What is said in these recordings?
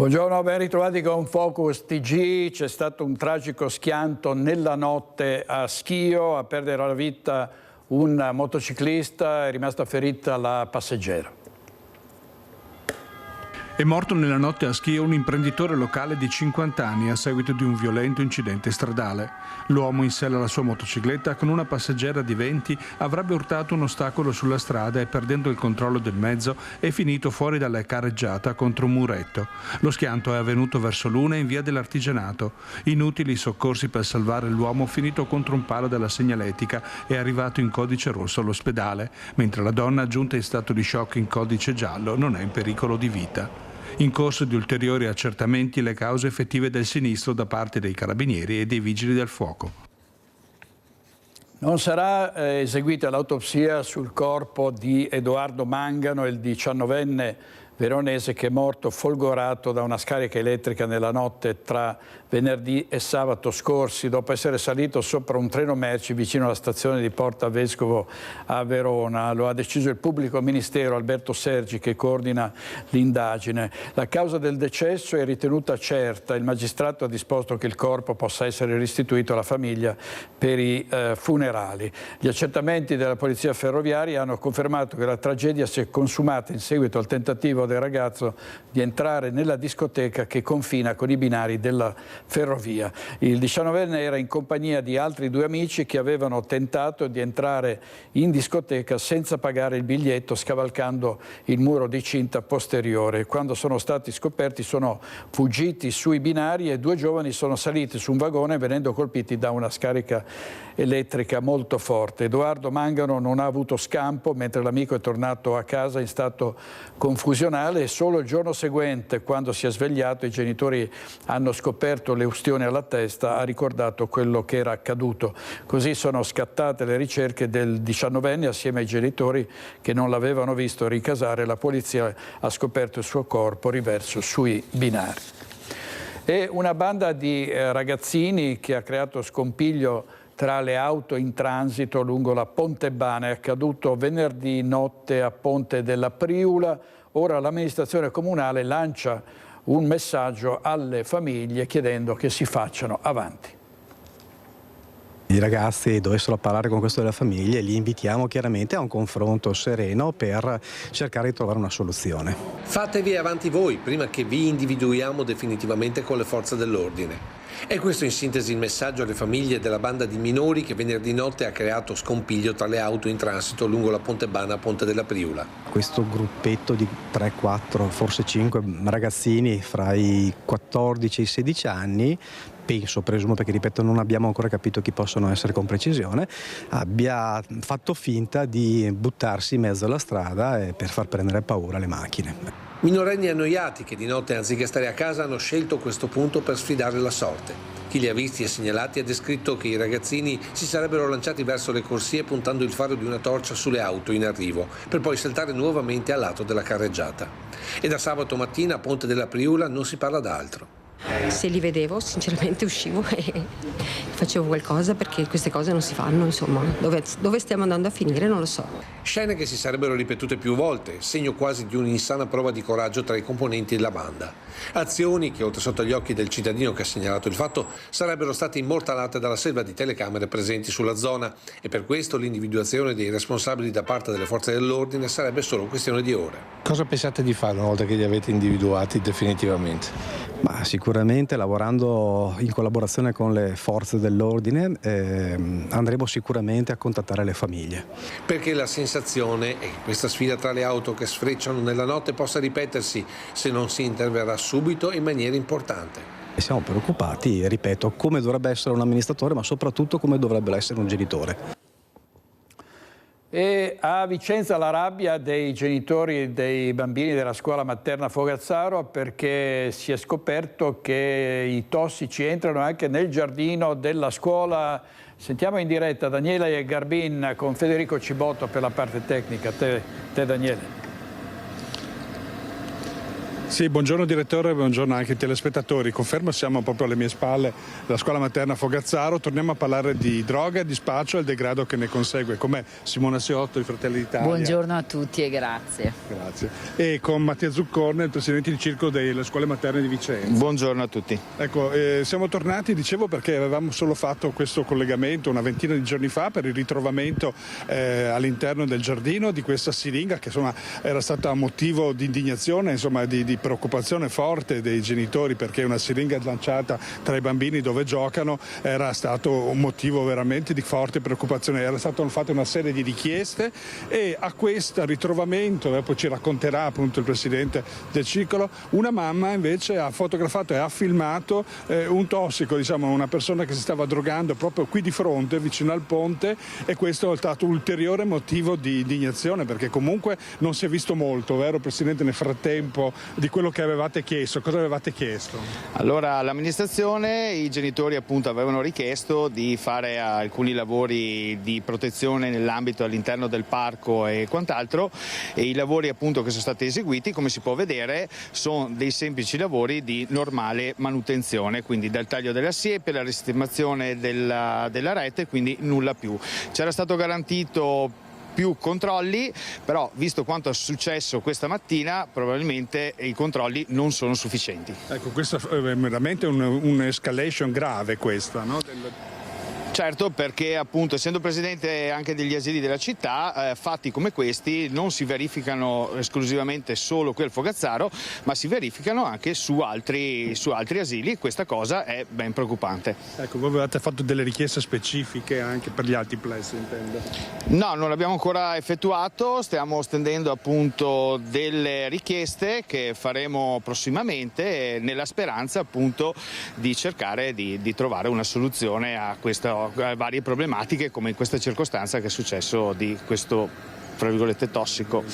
Buongiorno, ben ritrovati con Focus TG. C'è stato un tragico schianto nella notte a Schio, a perdere la vita un motociclista, è rimasta ferita la passeggera. È morto nella notte a Schio un imprenditore locale di 50 anni a seguito di un violento incidente stradale. L'uomo in sella alla sua motocicletta con una passeggera di 20 avrebbe urtato un ostacolo sulla strada e perdendo il controllo del mezzo è finito fuori dalla carreggiata contro un muretto. Lo schianto è avvenuto verso l'una in via dell'Artigianato. Inutili soccorsi per salvare l'uomo finito contro un palo della segnaletica e arrivato in codice rosso all'ospedale, mentre la donna giunta in stato di shock in codice giallo non è in pericolo di vita. In corso di ulteriori accertamenti le cause effettive del sinistro da parte dei carabinieri e dei vigili del fuoco. Non sarà eseguita l'autopsia sul corpo di Edoardo Mangano, il 19enne veronese che è morto folgorato da una scarica elettrica nella notte tra venerdì e sabato scorsi dopo essere salito sopra un treno merci vicino alla stazione di Porta Vescovo a Verona. Lo ha deciso il pubblico ministero Alberto Sergi che coordina l'indagine. La causa del decesso è ritenuta certa. Il magistrato ha disposto che il corpo possa essere restituito alla famiglia per i funerali. Gli accertamenti della polizia ferroviaria hanno confermato che la tragedia si è consumata in seguito al tentativo del ragazzo di entrare nella discoteca che confina con i binari della ferrovia. Il 19enne era in compagnia di altri due amici che avevano tentato di entrare in discoteca senza pagare il biglietto scavalcando il muro di cinta posteriore. Quando sono stati scoperti sono fuggiti sui binari e due giovani sono saliti su un vagone venendo colpiti da una scarica elettrica molto forte. Edoardo Mangano non ha avuto scampo mentre l'amico è tornato a casa in stato confusionale e solo il giorno seguente, quando si è svegliato, i genitori hanno scoperto le ustioni alla testa, ha ricordato quello che era accaduto. Così sono scattate le ricerche del 19enne assieme ai genitori che non l'avevano visto ricasare. La polizia ha scoperto il suo corpo riverso sui binari. E una banda di ragazzini che ha creato scompiglio tra le auto in transito lungo la Pontebana è accaduto venerdì notte a Ponte della Priula. Ora l'amministrazione comunale lancia un messaggio alle famiglie chiedendo che si facciano avanti. I ragazzi dovessero parlare con questo delle famiglie, li invitiamo chiaramente a un confronto sereno per cercare di trovare una soluzione. Fatevi avanti voi prima che vi individuiamo definitivamente con le forze dell'ordine. È questo in sintesi il messaggio alle famiglie della banda di minori che venerdì notte ha creato scompiglio tra le auto in transito lungo la Pontebana a Ponte della Priula. Questo gruppetto di 3, 4, forse 5 ragazzini fra i 14 e i 16 anni, presumo perché ripeto non abbiamo ancora capito chi possono essere con precisione, abbia fatto finta di buttarsi in mezzo alla strada per far prendere paura alle macchine. Minorenni annoiati che di notte anziché stare a casa hanno scelto questo punto per sfidare la sorte. Chi li ha visti e segnalati ha descritto che i ragazzini si sarebbero lanciati verso le corsie puntando il faro di una torcia sulle auto in arrivo, per poi saltare nuovamente al lato della carreggiata. E da sabato mattina a Ponte della Priula non si parla d'altro. Se li vedevo sinceramente uscivo e facevo qualcosa perché queste cose non si fanno, insomma, dove stiamo andando a finire non lo so. Scene che si sarebbero ripetute più volte, segno quasi di un'insana prova di coraggio tra i componenti della banda. Azioni che, oltre sotto gli occhi del cittadino che ha segnalato il fatto, sarebbero state immortalate dalla selva di telecamere presenti sulla zona e per questo l'individuazione dei responsabili da parte delle forze dell'ordine sarebbe solo questione di ore. Cosa pensate di fare una volta che li avete individuati definitivamente? Ma sicuramente lavorando in collaborazione con le forze dell'ordine andremo sicuramente a contattare le famiglie. Perché la sensazione è che questa sfida tra le auto che sfrecciano nella notte possa ripetersi se non si interverrà subito in maniera importante. E siamo preoccupati, ripeto, come dovrebbe essere un amministratore ma soprattutto come dovrebbe essere un genitore. E a Vicenza la rabbia dei genitori dei bambini della scuola materna Fogazzaro perché si è scoperto che i tossici entrano anche nel giardino della scuola. Sentiamo in diretta Daniele Garbin con Federico Cibotto per la parte tecnica. Te Daniele. Sì, buongiorno direttore, buongiorno anche ai telespettatori. Confermo, siamo proprio alle mie spalle della scuola materna Fogazzaro. Torniamo a parlare di droga, di spaccio e il degrado che ne consegue. Con me Simona Siotto di Fratelli d'Italia. Buongiorno a tutti e grazie. Grazie. E con Mattia Zuccone, il presidente di circolo delle scuole materne di Vicenza. Buongiorno a tutti. Ecco, siamo tornati, dicevo, perché avevamo solo fatto questo collegamento una ventina di giorni fa per il ritrovamento all'interno del giardino di questa siringa che insomma era stata motivo di indignazione, insomma di preoccupazione forte dei genitori, perché una siringa lanciata tra i bambini dove giocano era stato un motivo veramente di forte preoccupazione. Era stata fatta una serie di richieste e a questo ritrovamento, poi ci racconterà appunto il presidente del circolo, una mamma invece ha fotografato e ha filmato un tossico, diciamo una persona che si stava drogando proprio qui di fronte, vicino al ponte, e questo è stato ulteriore motivo di indignazione, perché comunque non si è visto molto, vero Presidente, nel frattempo di quello che avevate chiesto. Cosa avevate chiesto? Allora, all'amministrazione i genitori appunto avevano richiesto di fare alcuni lavori di protezione nell'ambito all'interno del parco e quant'altro, e i lavori appunto che sono stati eseguiti, come si può vedere, sono dei semplici lavori di normale manutenzione, quindi dal taglio della siepe, la risistemazione della rete, quindi nulla più. C'era stato garantito più controlli, però visto quanto è successo questa mattina probabilmente i controlli non sono sufficienti. Ecco, questa è veramente un'escalation grave questa, no? Certo, perché appunto essendo presidente anche degli asili della città, fatti come questi non si verificano esclusivamente solo qui al Fogazzaro, ma si verificano anche su altri asili, e questa cosa è ben preoccupante. Ecco, voi avete fatto delle richieste specifiche anche per gli altri plessi, intendo? No, non l'abbiamo ancora effettuato, stiamo stendendo appunto delle richieste che faremo prossimamente, nella speranza appunto di cercare di trovare una soluzione a varie problematiche, come in questa circostanza che è successo di questo, tra virgolette, tossico.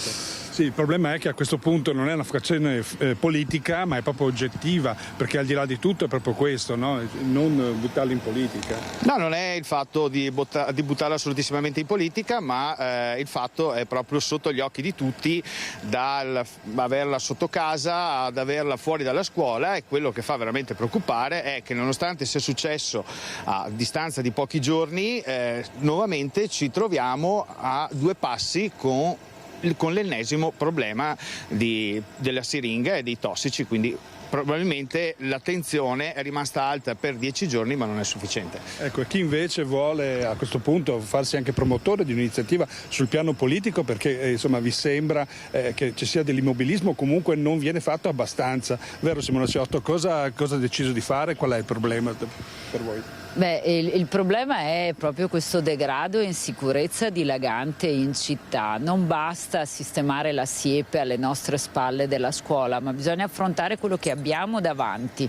Sì, il problema è che a questo punto non è una questione politica, ma è proprio oggettiva, perché al di là di tutto è proprio questo, no? Non buttarla in politica. No, non è il fatto di buttarla assolutissimamente in politica, ma il fatto è proprio sotto gli occhi di tutti, dal averla sotto casa ad averla fuori dalla scuola, e quello che fa veramente preoccupare è che nonostante sia successo a distanza di pochi giorni, nuovamente ci troviamo a due passi con l'ennesimo problema della siringa e dei tossici, quindi probabilmente l'attenzione è rimasta alta per 10 giorni, ma non è sufficiente. Ecco, e chi invece vuole a questo punto farsi anche promotore di un'iniziativa sul piano politico, perché insomma vi sembra che ci sia dell'immobilismo, comunque non viene fatto abbastanza, vero Simona Siotto? Cosa ha deciso di fare? Qual è il problema per voi? Beh, il problema è proprio questo degrado e insicurezza dilagante in città. Non basta sistemare la siepe alle nostre spalle della scuola, ma bisogna affrontare quello che abbiamo davanti.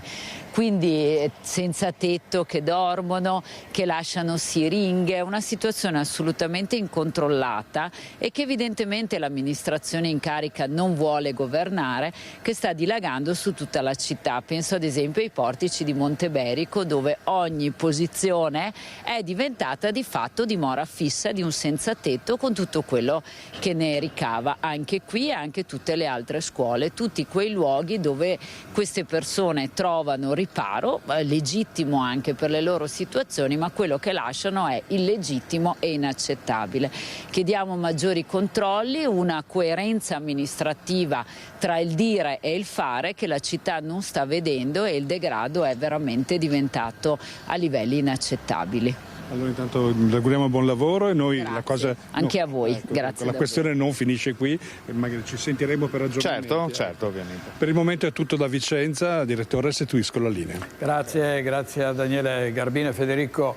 Quindi senza tetto che dormono, che lasciano siringhe, una situazione assolutamente incontrollata e che evidentemente l'amministrazione in carica non vuole governare, che sta dilagando su tutta la città. Penso ad esempio ai portici di Monteberico, dove ogni posizione è diventata di fatto dimora fissa di un senza tetto, con tutto quello che ne ricava. Anche qui e anche tutte le altre scuole, tutti quei luoghi dove queste persone trovano riparo, legittimo anche per le loro situazioni, ma quello che lasciano è illegittimo e inaccettabile. Chiediamo maggiori controlli, una coerenza amministrativa tra il dire e il fare che la città non sta vedendo, e il degrado è veramente diventato a livelli inaccettabili. Allora intanto vi auguriamo buon lavoro e noi Grazie. la cosa... Anche a voi, ecco, grazie. La questione non finisce qui, magari ci sentiremo per ragionamenti. Certo, ovviamente. Per il momento è tutto da Vicenza, direttore, restituisco la linea. Grazie a Daniele Garbino e Federico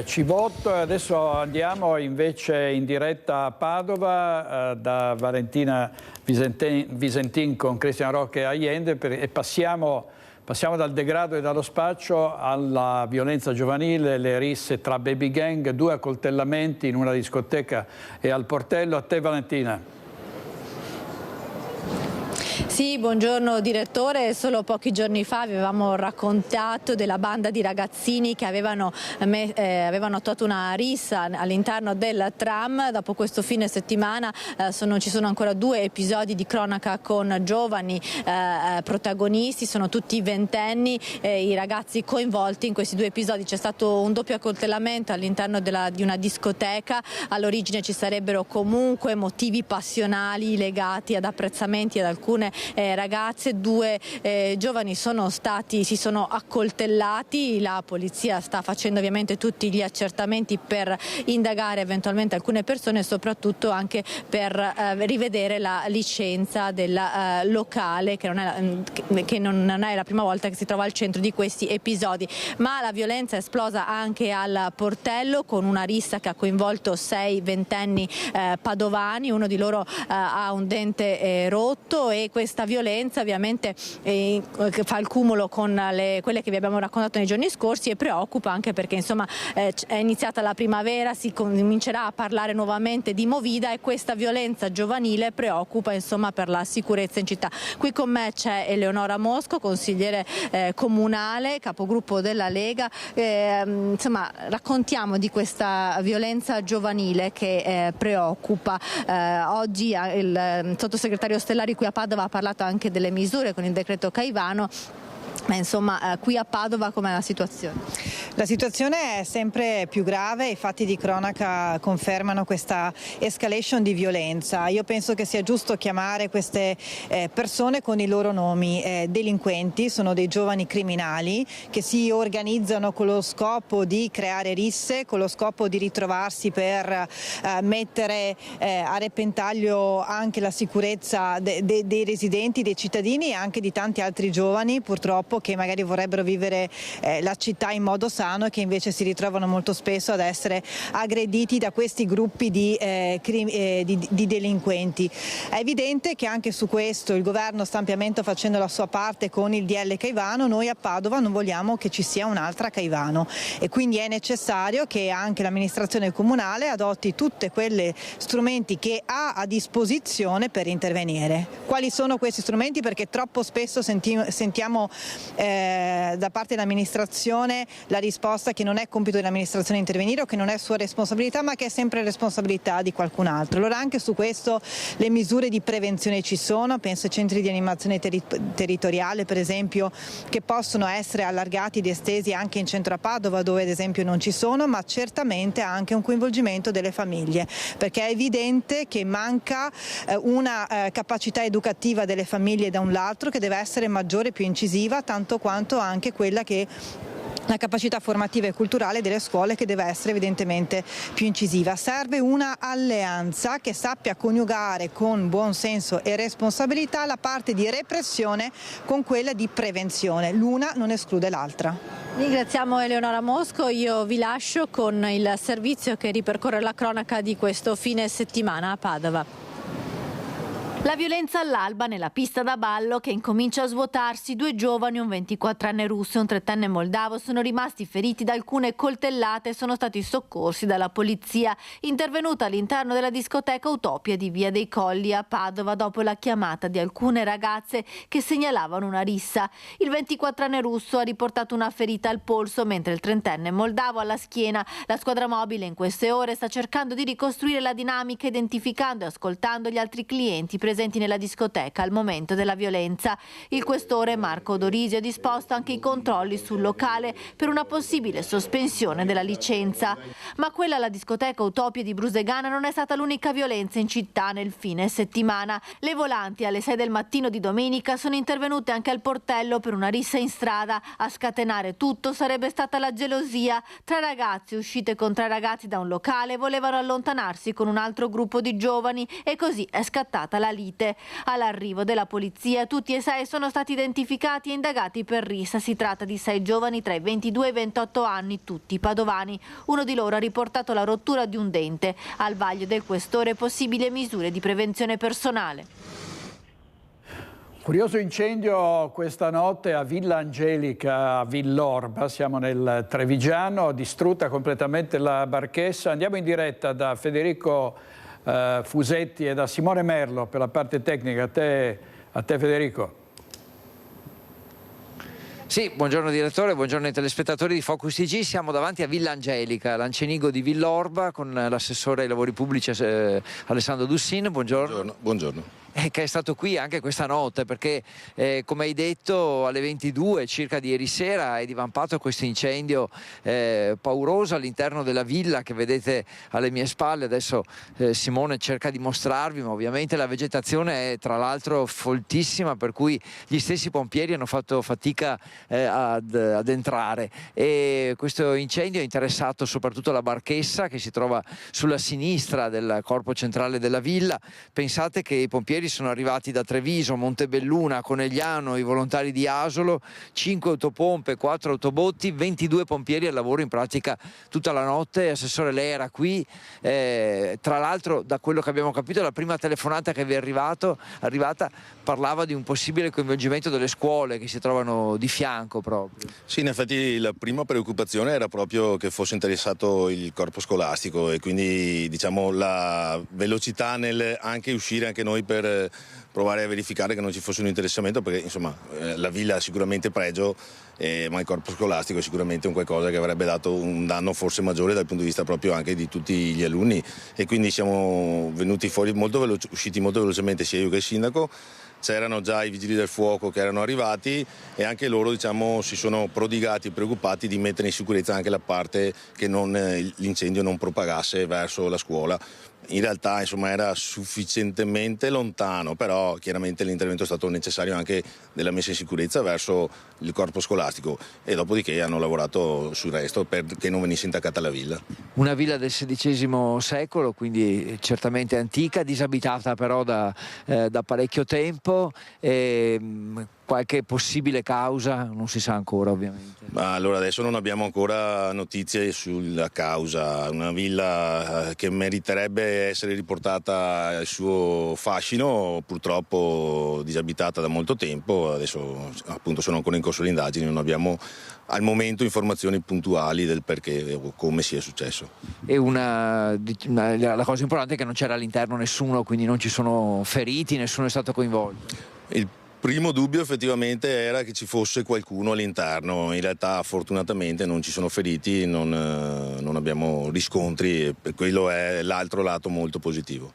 Civotto. Adesso andiamo invece in diretta a Padova da Valentina Visentin con Cristian Rocche e Allende e passiamo dal degrado e dallo spaccio alla violenza giovanile, le risse tra baby gang, 2 accoltellamenti in una discoteca e al Portello. A te Valentina. Sì, Sì, buongiorno direttore. Solo pochi giorni fa avevamo raccontato della banda di ragazzini che avevano attuato una rissa all'interno del tram. Dopo questo fine settimana ci sono ancora 2 episodi di cronaca con giovani protagonisti, sono tutti ventenni, i ragazzi coinvolti in questi 2 episodi. C'è stato un doppio accoltellamento all'interno di una discoteca. All'origine ci sarebbero comunque motivi passionali legati ad apprezzamenti ad alcune ragazze. 2 giovani si sono accoltellati. La polizia sta facendo ovviamente tutti gli accertamenti per indagare eventualmente alcune persone e soprattutto anche per rivedere la licenza del locale, che non è la prima volta che si trova al centro di questi episodi. Ma la violenza è esplosa anche al Portello, con una rissa che ha coinvolto 6 ventenni padovani. Uno di loro ha un dente rotto, e questa violenza ovviamente fa il cumulo con quelle che vi abbiamo raccontato nei giorni scorsi, e preoccupa anche perché insomma è iniziata la primavera, si comincerà a parlare nuovamente di Movida, e questa violenza giovanile preoccupa insomma per la sicurezza in città. Qui con me c'è Eleonora Mosco, consigliere comunale, capogruppo della Lega. Insomma, raccontiamo di questa violenza giovanile che preoccupa. Oggi il sottosegretario Ostellari qui a Padova ha parlato anche delle misure con il decreto Caivano. Ma insomma, qui a Padova com'è la situazione? La situazione è sempre più grave, i fatti di cronaca confermano questa escalation di violenza. Io penso che sia giusto chiamare queste persone con i loro nomi. Delinquenti, sono dei giovani criminali che si organizzano con lo scopo di creare risse, con lo scopo di ritrovarsi per mettere a repentaglio anche la sicurezza dei residenti, dei cittadini e anche di tanti altri giovani, purtroppo, che magari vorrebbero vivere la città in modo sano e che invece si ritrovano molto spesso ad essere aggrediti da questi gruppi di delinquenti. È evidente che anche su questo il governo sta ampiamente facendo la sua parte con il DL Caivano. Noi a Padova non vogliamo che ci sia un'altra Caivano, e quindi è necessario che anche l'amministrazione comunale adotti tutti quegli strumenti che ha a disposizione per intervenire. Quali sono questi strumenti? Perché troppo spesso sentiamo da parte dell'amministrazione la risposta che non è compito dell'amministrazione intervenire, o che non è sua responsabilità, ma che è sempre responsabilità di qualcun altro. Allora anche su questo le misure di prevenzione ci sono, penso ai centri di animazione territoriale per esempio, che possono essere allargati ed estesi anche in centro a Padova, dove ad esempio non ci sono, ma certamente anche un coinvolgimento delle famiglie, perché è evidente che manca una capacità educativa delle famiglie da un lato, che deve essere maggiore e più incisiva, tanto quanto anche quella che la capacità formativa e culturale delle scuole, che deve essere evidentemente più incisiva. Serve una alleanza che sappia coniugare con buon senso e responsabilità la parte di repressione con quella di prevenzione. L'una non esclude l'altra. Ringraziamo Eleonora Mosco, io vi lascio con il servizio che ripercorre la cronaca di questo fine settimana a Padova. La violenza all'alba nella pista da ballo che incomincia a svuotarsi. 2 giovani, un 24enne russo e un 30enne moldavo, sono rimasti feriti da alcune coltellate e sono stati soccorsi dalla polizia, intervenuta all'interno della discoteca Utopia di Via dei Colli a Padova dopo la chiamata di alcune ragazze che segnalavano una rissa. Il 24enne russo ha riportato una ferita al polso, mentre il 30enne moldavo alla schiena. La squadra mobile in queste ore sta cercando di ricostruire la dinamica, identificando e ascoltando gli altri clienti presenti nella discoteca al momento della violenza. Il questore Marco Dorisio ha disposto anche i controlli sul locale per una possibile sospensione della licenza. Ma quella alla discoteca Utopia di Brusegana non è stata l'unica violenza in città nel fine settimana. Le volanti alle 6 del mattino di domenica sono intervenute anche al Portello per una rissa in strada. A scatenare tutto sarebbe stata la gelosia. 3 ragazze uscite con 3 ragazzi da un locale volevano allontanarsi con un altro gruppo di giovani, e così è scattata la lite. All'arrivo della polizia tutti e 6 sono stati identificati e indagati per rissa. Si tratta di 6 giovani tra i 22 e i 28 anni, tutti padovani. Uno di loro ha riportato la rottura di un dente. Al vaglio del questore possibili misure di prevenzione personale. Curioso incendio questa notte a Villa Angelica, a Villorba, siamo nel Trevigiano, distrutta completamente la barchessa. Andiamo in diretta da Federico Fusetti e da Simone Merlo per la parte tecnica. A te A te Federico. Sì, buongiorno direttore, buongiorno ai telespettatori di Focus TG. Siamo davanti a Villa Angelica, l'Ancenigo di Villorba, con l'assessore ai lavori pubblici Alessandro Dussin. Buongiorno. Buongiorno. Che è stato qui anche questa notte, perché come hai detto alle 22 circa di ieri sera è divampato questo incendio pauroso all'interno della villa che vedete alle mie spalle. Adesso Simone cerca di mostrarvi, ma ovviamente la vegetazione è tra l'altro foltissima, per cui gli stessi pompieri hanno fatto fatica ad entrare, e questo incendio ha interessato soprattutto la barchessa che si trova sulla sinistra del corpo centrale della villa. Pensate che i pompieri sono arrivati da Treviso, Montebelluna, Conegliano, i volontari di Asolo, 5 autopompe, 4 autobotti, 22 pompieri al lavoro in pratica tutta la notte. Assessore, lei era qui, tra l'altro da quello che abbiamo capito la prima telefonata che vi è arrivata parlava di un possibile coinvolgimento delle scuole che si trovano di fianco proprio. Sì, in effetti la prima preoccupazione era proprio che fosse interessato il corpo scolastico, e quindi diciamo la velocità nel anche uscire anche noi per provare a verificare che non ci fosse un interessamento, perché insomma la villa ha sicuramente pregio, ma il corpo scolastico è sicuramente un qualcosa che avrebbe dato un danno forse maggiore dal punto di vista proprio anche di tutti gli alunni, e quindi siamo venuti fuori usciti molto velocemente sia io che il sindaco. C'erano già i vigili del fuoco che erano arrivati, e anche loro diciamo si sono prodigati, preoccupati di mettere in sicurezza anche la parte che l'incendio non propagasse verso la scuola. In realtà insomma era sufficientemente lontano, però chiaramente l'intervento è stato necessario anche della messa in sicurezza verso il corpo scolastico, e dopodiché hanno lavorato sul resto perché non venisse intaccata la villa. Una villa del XVI secolo, quindi certamente antica, disabitata però da parecchio tempo. Qualche possibile causa non si sa ancora, ovviamente. Ma allora adesso non abbiamo ancora notizie sulla causa. Una villa che meriterebbe essere riportata al suo fascino, purtroppo disabitata da molto tempo. Adesso appunto sono ancora in corso le indagini, non abbiamo al momento informazioni puntuali del perché o come sia successo. E la cosa importante è che non c'era all'interno nessuno, quindi non ci sono feriti, nessuno è stato coinvolto. Il primo dubbio effettivamente era che ci fosse qualcuno all'interno. In realtà fortunatamente non ci sono feriti, non abbiamo riscontri, e per quello è l'altro lato molto positivo.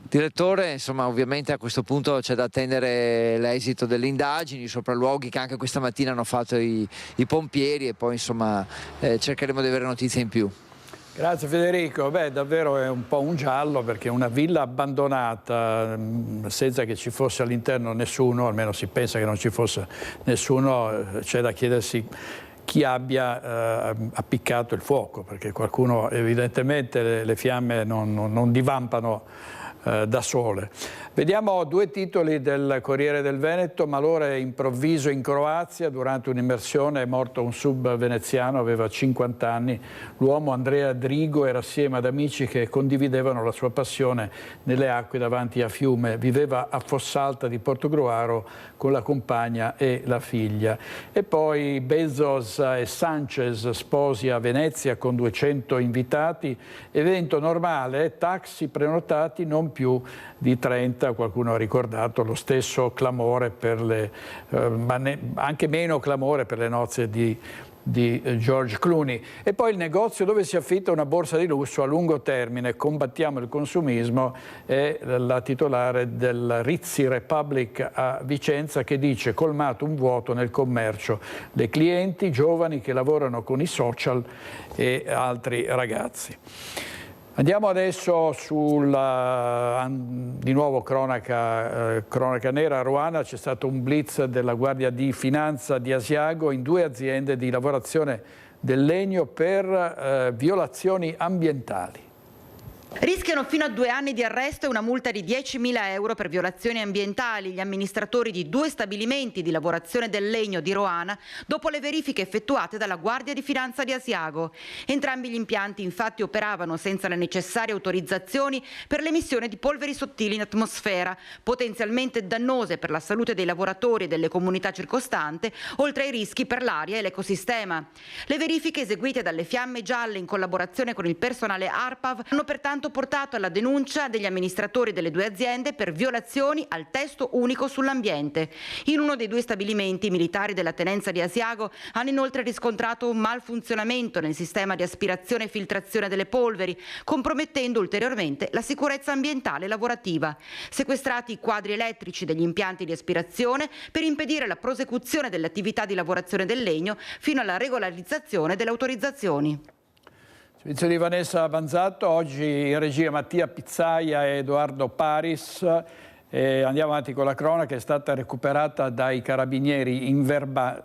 Direttore, insomma, ovviamente a questo punto c'è da attendere l'esito delle indagini, i sopralluoghi che anche questa mattina hanno fatto i pompieri, e poi insomma cercheremo di avere notizie in più. Grazie Federico. Davvero è un po' un giallo, perché una villa abbandonata senza che ci fosse all'interno nessuno, almeno si pensa che non ci fosse nessuno, c'è da chiedersi chi abbia appiccato il fuoco, perché qualcuno evidentemente le fiamme non divampano da sole. Vediamo due titoli del Corriere del Veneto. Malore improvviso in Croazia, durante un'immersione è morto un sub veneziano, aveva 50 anni. L'uomo Andrea Drigo era assieme ad amici che condividevano la sua passione nelle acque davanti a Fiume. Viveva a Fossalta di Portogruaro con la compagna e la figlia. E poi Bezos e Sanchez sposi a Venezia con 200 invitati, evento normale, taxi prenotati non più di 30. Qualcuno ha ricordato lo stesso clamore per anche meno clamore per le nozze di George Clooney. E poi il negozio dove si affitta una borsa di lusso a lungo termine, combattiamo il consumismo, è la titolare del Rizzi Republic a Vicenza, che dice: colmato un vuoto nel commercio, le clienti giovani che lavorano con i social e altri ragazzi. Andiamo adesso di nuovo cronaca nera. A Roana c'è stato un blitz della Guardia di Finanza di Asiago in 2 aziende di lavorazione del legno per violazioni ambientali. Rischiano fino a 2 anni di arresto e una multa di 10.000 euro per violazioni ambientali gli amministratori di 2 stabilimenti di lavorazione del legno di Roana dopo le verifiche effettuate dalla Guardia di Finanza di Asiago. Entrambi gli impianti infatti operavano senza le necessarie autorizzazioni per l'emissione di polveri sottili in atmosfera, potenzialmente dannose per la salute dei lavoratori e delle comunità circostanti, oltre ai rischi per l'aria e l'ecosistema. Le verifiche eseguite dalle Fiamme Gialle in collaborazione con il personale ARPAV hanno pertanto quanto portato alla denuncia degli amministratori delle due aziende per violazioni al testo unico sull'ambiente. In uno dei due stabilimenti, i militari della tenenza di Asiago hanno inoltre riscontrato un malfunzionamento nel sistema di aspirazione e filtrazione delle polveri, compromettendo ulteriormente la sicurezza ambientale lavorativa. Sequestrati i quadri elettrici degli impianti di aspirazione per impedire la prosecuzione delle attività di lavorazione del legno fino alla regolarizzazione delle autorizzazioni. Servizio di Vanessa Banzatto, oggi in regia Mattia Pizzaia e Edoardo Paris. Andiamo avanti con la cronaca. È stata recuperata dai carabinieri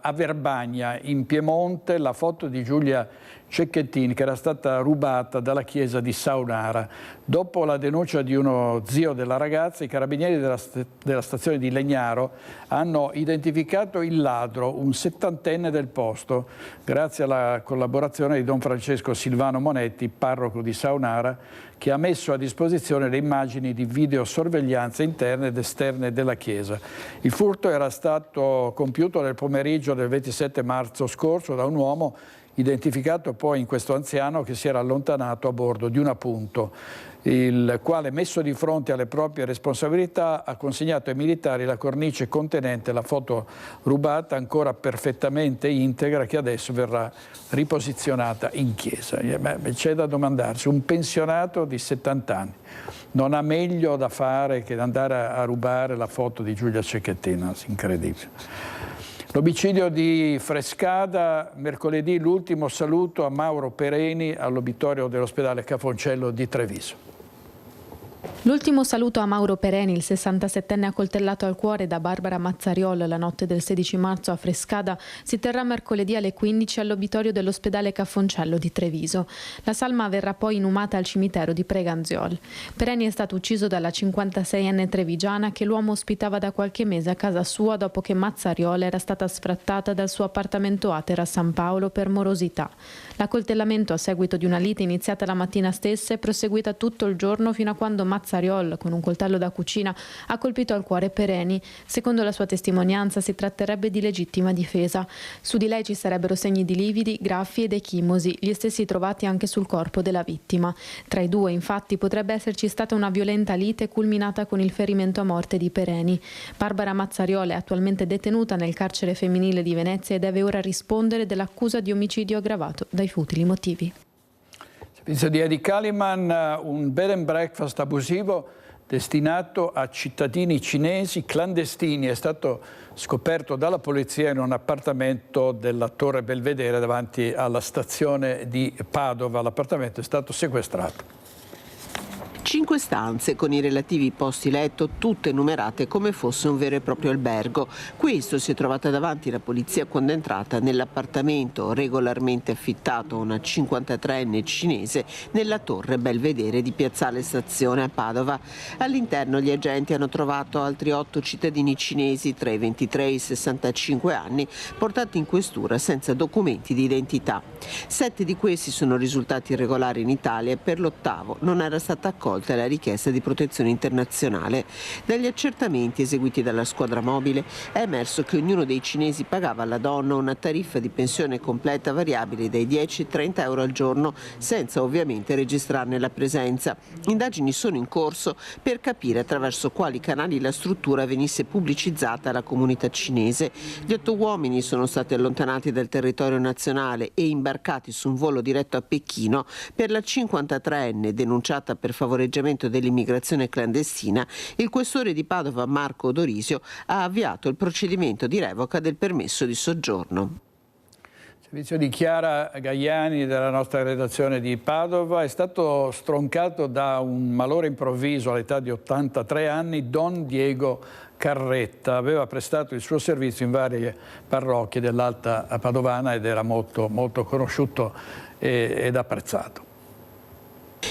a Verbagna, in Piemonte, la foto di Giulia Cecchettin che era stata rubata dalla chiesa di Saunara. Dopo la denuncia di uno zio della ragazza, i carabinieri della stazione di Legnaro hanno identificato il ladro, un 70enne del posto, grazie alla collaborazione di Don Francesco Silvano Monetti, parroco di Saunara, che ha messo a disposizione le immagini di videosorveglianza interne ed esterne della chiesa. Il furto era stato compiuto nel pomeriggio del 27 marzo scorso da un uomo identificato poi in questo anziano che si era allontanato a bordo di un appunto, il quale, messo di fronte alle proprie responsabilità, ha consegnato ai militari la cornice contenente la foto rubata, ancora perfettamente integra, che adesso verrà riposizionata in chiesa. C'è da domandarsi, un pensionato di 70 anni non ha meglio da fare che andare a rubare la foto di Giulia Cecchettin? Incredibile. L'omicidio di Frescada, mercoledì l'ultimo saluto a Mauro Pereni all'obitorio dell'ospedale Cafoncello di Treviso. L'ultimo saluto a Mauro Pereni, il 67enne accoltellato al cuore da Barbara Mazzariol la notte del 16 marzo a Frescada, si terrà mercoledì alle 15 all'obitorio dell'ospedale Cafoncello di Treviso. La salma verrà poi inumata al cimitero di Preganziol. Pereni è stato ucciso dalla 56enne trevigiana che l'uomo ospitava da qualche mese a casa sua dopo che Mazzariol era stata sfrattata dal suo appartamento Atera a San Paolo per morosità. L'accoltellamento a seguito di una lite iniziata la mattina stessa è proseguita tutto il giorno fino a quando Mazzariol, con un coltello da cucina, ha colpito al cuore Pereni. Secondo la sua testimonianza si tratterebbe di legittima difesa. Su di lei ci sarebbero segni di lividi, graffi ed echimosi, gli stessi trovati anche sul corpo della vittima. Tra i due, infatti, potrebbe esserci stata una violenta lite culminata con il ferimento a morte di Pereni. Barbara Mazzariol è attualmente detenuta nel carcere femminile di Venezia e deve ora rispondere dell'accusa di omicidio aggravato dai futili motivi. Servizio di Eddie Kaliman, un bed and breakfast abusivo destinato a cittadini cinesi clandestini è stato scoperto dalla polizia in un appartamento della Torre Belvedere davanti alla stazione di Padova. L'appartamento è stato sequestrato. 5 stanze con i relativi posti letto, tutte numerate come fosse un vero e proprio albergo. Questo si è trovata davanti la polizia quando è entrata nell'appartamento regolarmente affittato a una 53enne cinese nella Torre Belvedere di Piazzale Stazione a Padova. All'interno gli agenti hanno trovato altri 8 cittadini cinesi tra i 23 e i 65 anni portati in questura senza documenti di identità. 7 di questi sono risultati irregolari in Italia e per l'8º non era stata accolta la richiesta di protezione internazionale. Dagli accertamenti eseguiti dalla squadra mobile è emerso che ognuno dei cinesi pagava alla donna una tariffa di pensione completa variabile dai 10 ai 30 euro al giorno, senza ovviamente registrarne la presenza. Indagini sono in corso per capire attraverso quali canali la struttura venisse pubblicizzata alla comunità cinese. Gli 8 uomini sono stati allontanati dal territorio nazionale e imbarcati su un volo diretto a Pechino. Per la 53enne denunciata per favoreggiamento dell'immigrazione clandestina, il questore di Padova Marco Dorisio ha avviato il procedimento di revoca del permesso di soggiorno. Servizio di Chiara Gaiani della nostra redazione di Padova. È stato stroncato da un malore improvviso all'età di 83 anni Don Diego Carretta. Aveva prestato il suo servizio in varie parrocchie dell'Alta Padovana ed era molto conosciuto ed apprezzato.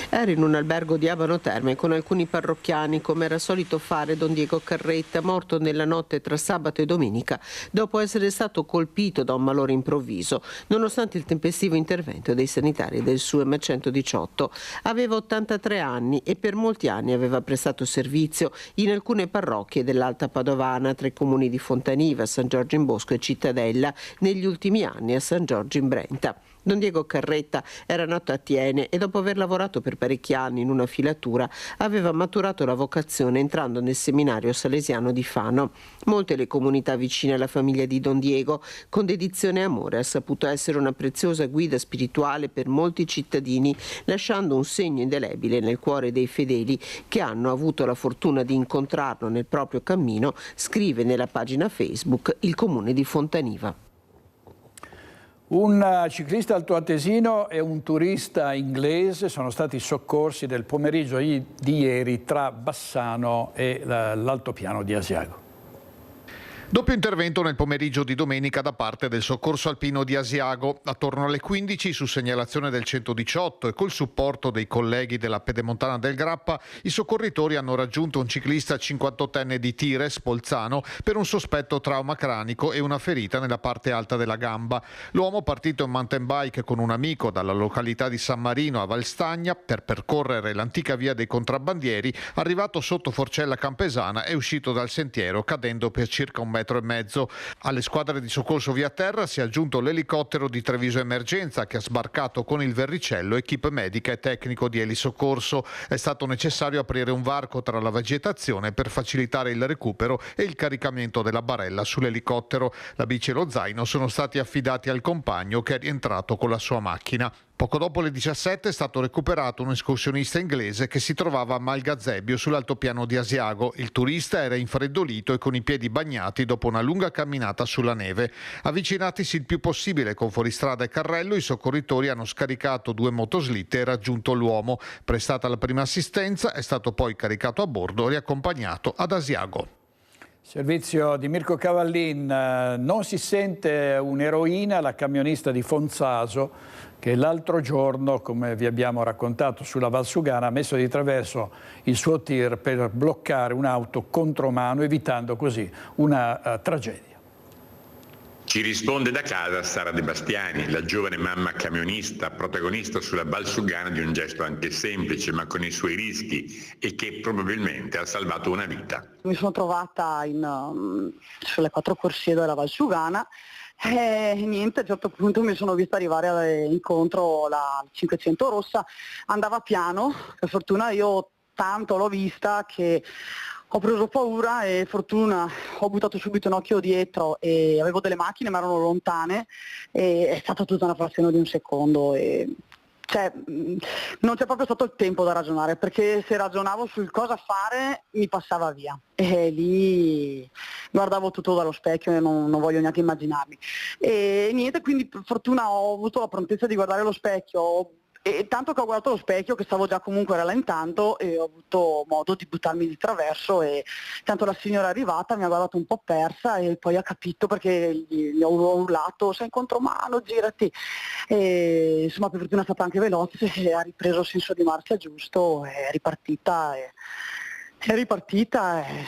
Era in un albergo di Abano Terme con alcuni parrocchiani, come era solito fare Don Diego Carretta, morto nella notte tra sabato e domenica dopo essere stato colpito da un malore improvviso, nonostante il tempestivo intervento dei sanitari del SUEM 118. Aveva 83 anni e per molti anni aveva prestato servizio in alcune parrocchie dell'Alta Padovana, tra i comuni di Fontaniva, San Giorgio in Bosco e Cittadella, negli ultimi anni a San Giorgio in Brenta. Don Diego Carretta era nato a Tiene e dopo aver lavorato per parecchi anni in una filatura aveva maturato la vocazione entrando nel seminario salesiano di Fano. Molte le comunità vicine alla famiglia di Don Diego, con dedizione e amore ha saputo essere una preziosa guida spirituale per molti cittadini, lasciando un segno indelebile nel cuore dei fedeli che hanno avuto la fortuna di incontrarlo nel proprio cammino, scrive nella pagina Facebook il comune di Fontaniva. Un ciclista altoatesino e un turista inglese sono stati soccorsi nel pomeriggio di ieri tra Bassano e l'altopiano di Asiago. Doppio intervento nel pomeriggio di domenica da parte del soccorso alpino di Asiago. Attorno alle 15, su segnalazione del 118 e col supporto dei colleghi della Pedemontana del Grappa, i soccorritori hanno raggiunto un ciclista 58enne di Tires, Bolzano, per un sospetto trauma cranico e una ferita nella parte alta della gamba. L'uomo, partito in mountain bike con un amico dalla località di San Marino a Valstagna per percorrere l'antica via dei contrabbandieri, arrivato sotto Forcella Campesana è uscito dal sentiero cadendo per circa 1,5 metri. Alle squadre di soccorso via terra si è aggiunto l'elicottero di Treviso Emergenza che ha sbarcato con il verricello, equipe medica e tecnico di elisoccorso. È stato necessario aprire un varco tra la vegetazione per facilitare il recupero e il caricamento della barella sull'elicottero. La bici e lo zaino sono stati affidati al compagno che è rientrato con la sua macchina. Poco dopo le 17 è stato recuperato un escursionista inglese che si trovava a Malgazebio sull'altopiano di Asiago. Il turista era infreddolito e con i piedi bagnati dopo una lunga camminata sulla neve. Avvicinatisi il più possibile con fuoristrada e carrello, i soccorritori hanno scaricato 2 motoslitte e raggiunto l'uomo. Prestata la prima assistenza, è stato poi caricato a bordo e riaccompagnato ad Asiago. Servizio di Mirko Cavallin. Non si sente un'eroina, la camionista di Fonzaso, che l'altro giorno, come vi abbiamo raccontato, sulla Valsugana ha messo di traverso il suo tir per bloccare un'auto contromano, evitando così una tragedia. Ci risponde da casa Sara De Bastiani, la giovane mamma camionista, protagonista sulla Valsugana di un gesto anche semplice ma con i suoi rischi e che probabilmente ha salvato una vita. Mi sono trovata sulle 4 corsie della Valsugana e niente, a un certo punto mi sono vista arrivare incontro la 500 rossa, andava piano, per fortuna io tanto l'ho vista che ho preso paura e fortuna ho buttato subito un occhio dietro e avevo delle macchine ma erano lontane e è stata tutta una frazione di un secondo e non c'è proprio stato il tempo da ragionare, perché se ragionavo sul cosa fare mi passava via e lì guardavo tutto dallo specchio e non voglio neanche immaginarmi e niente, quindi per fortuna ho avuto la prontezza di guardare lo specchio. E tanto che ho guardato lo specchio che stavo già comunque rallentando e ho avuto modo di buttarmi di traverso e tanto la signora è arrivata, mi ha guardato un po' persa e poi ha capito perché gli ho urlato sei in contromano, girati e insomma per fortuna è stata anche veloce e ha ripreso il senso di marcia giusto, è ripartita e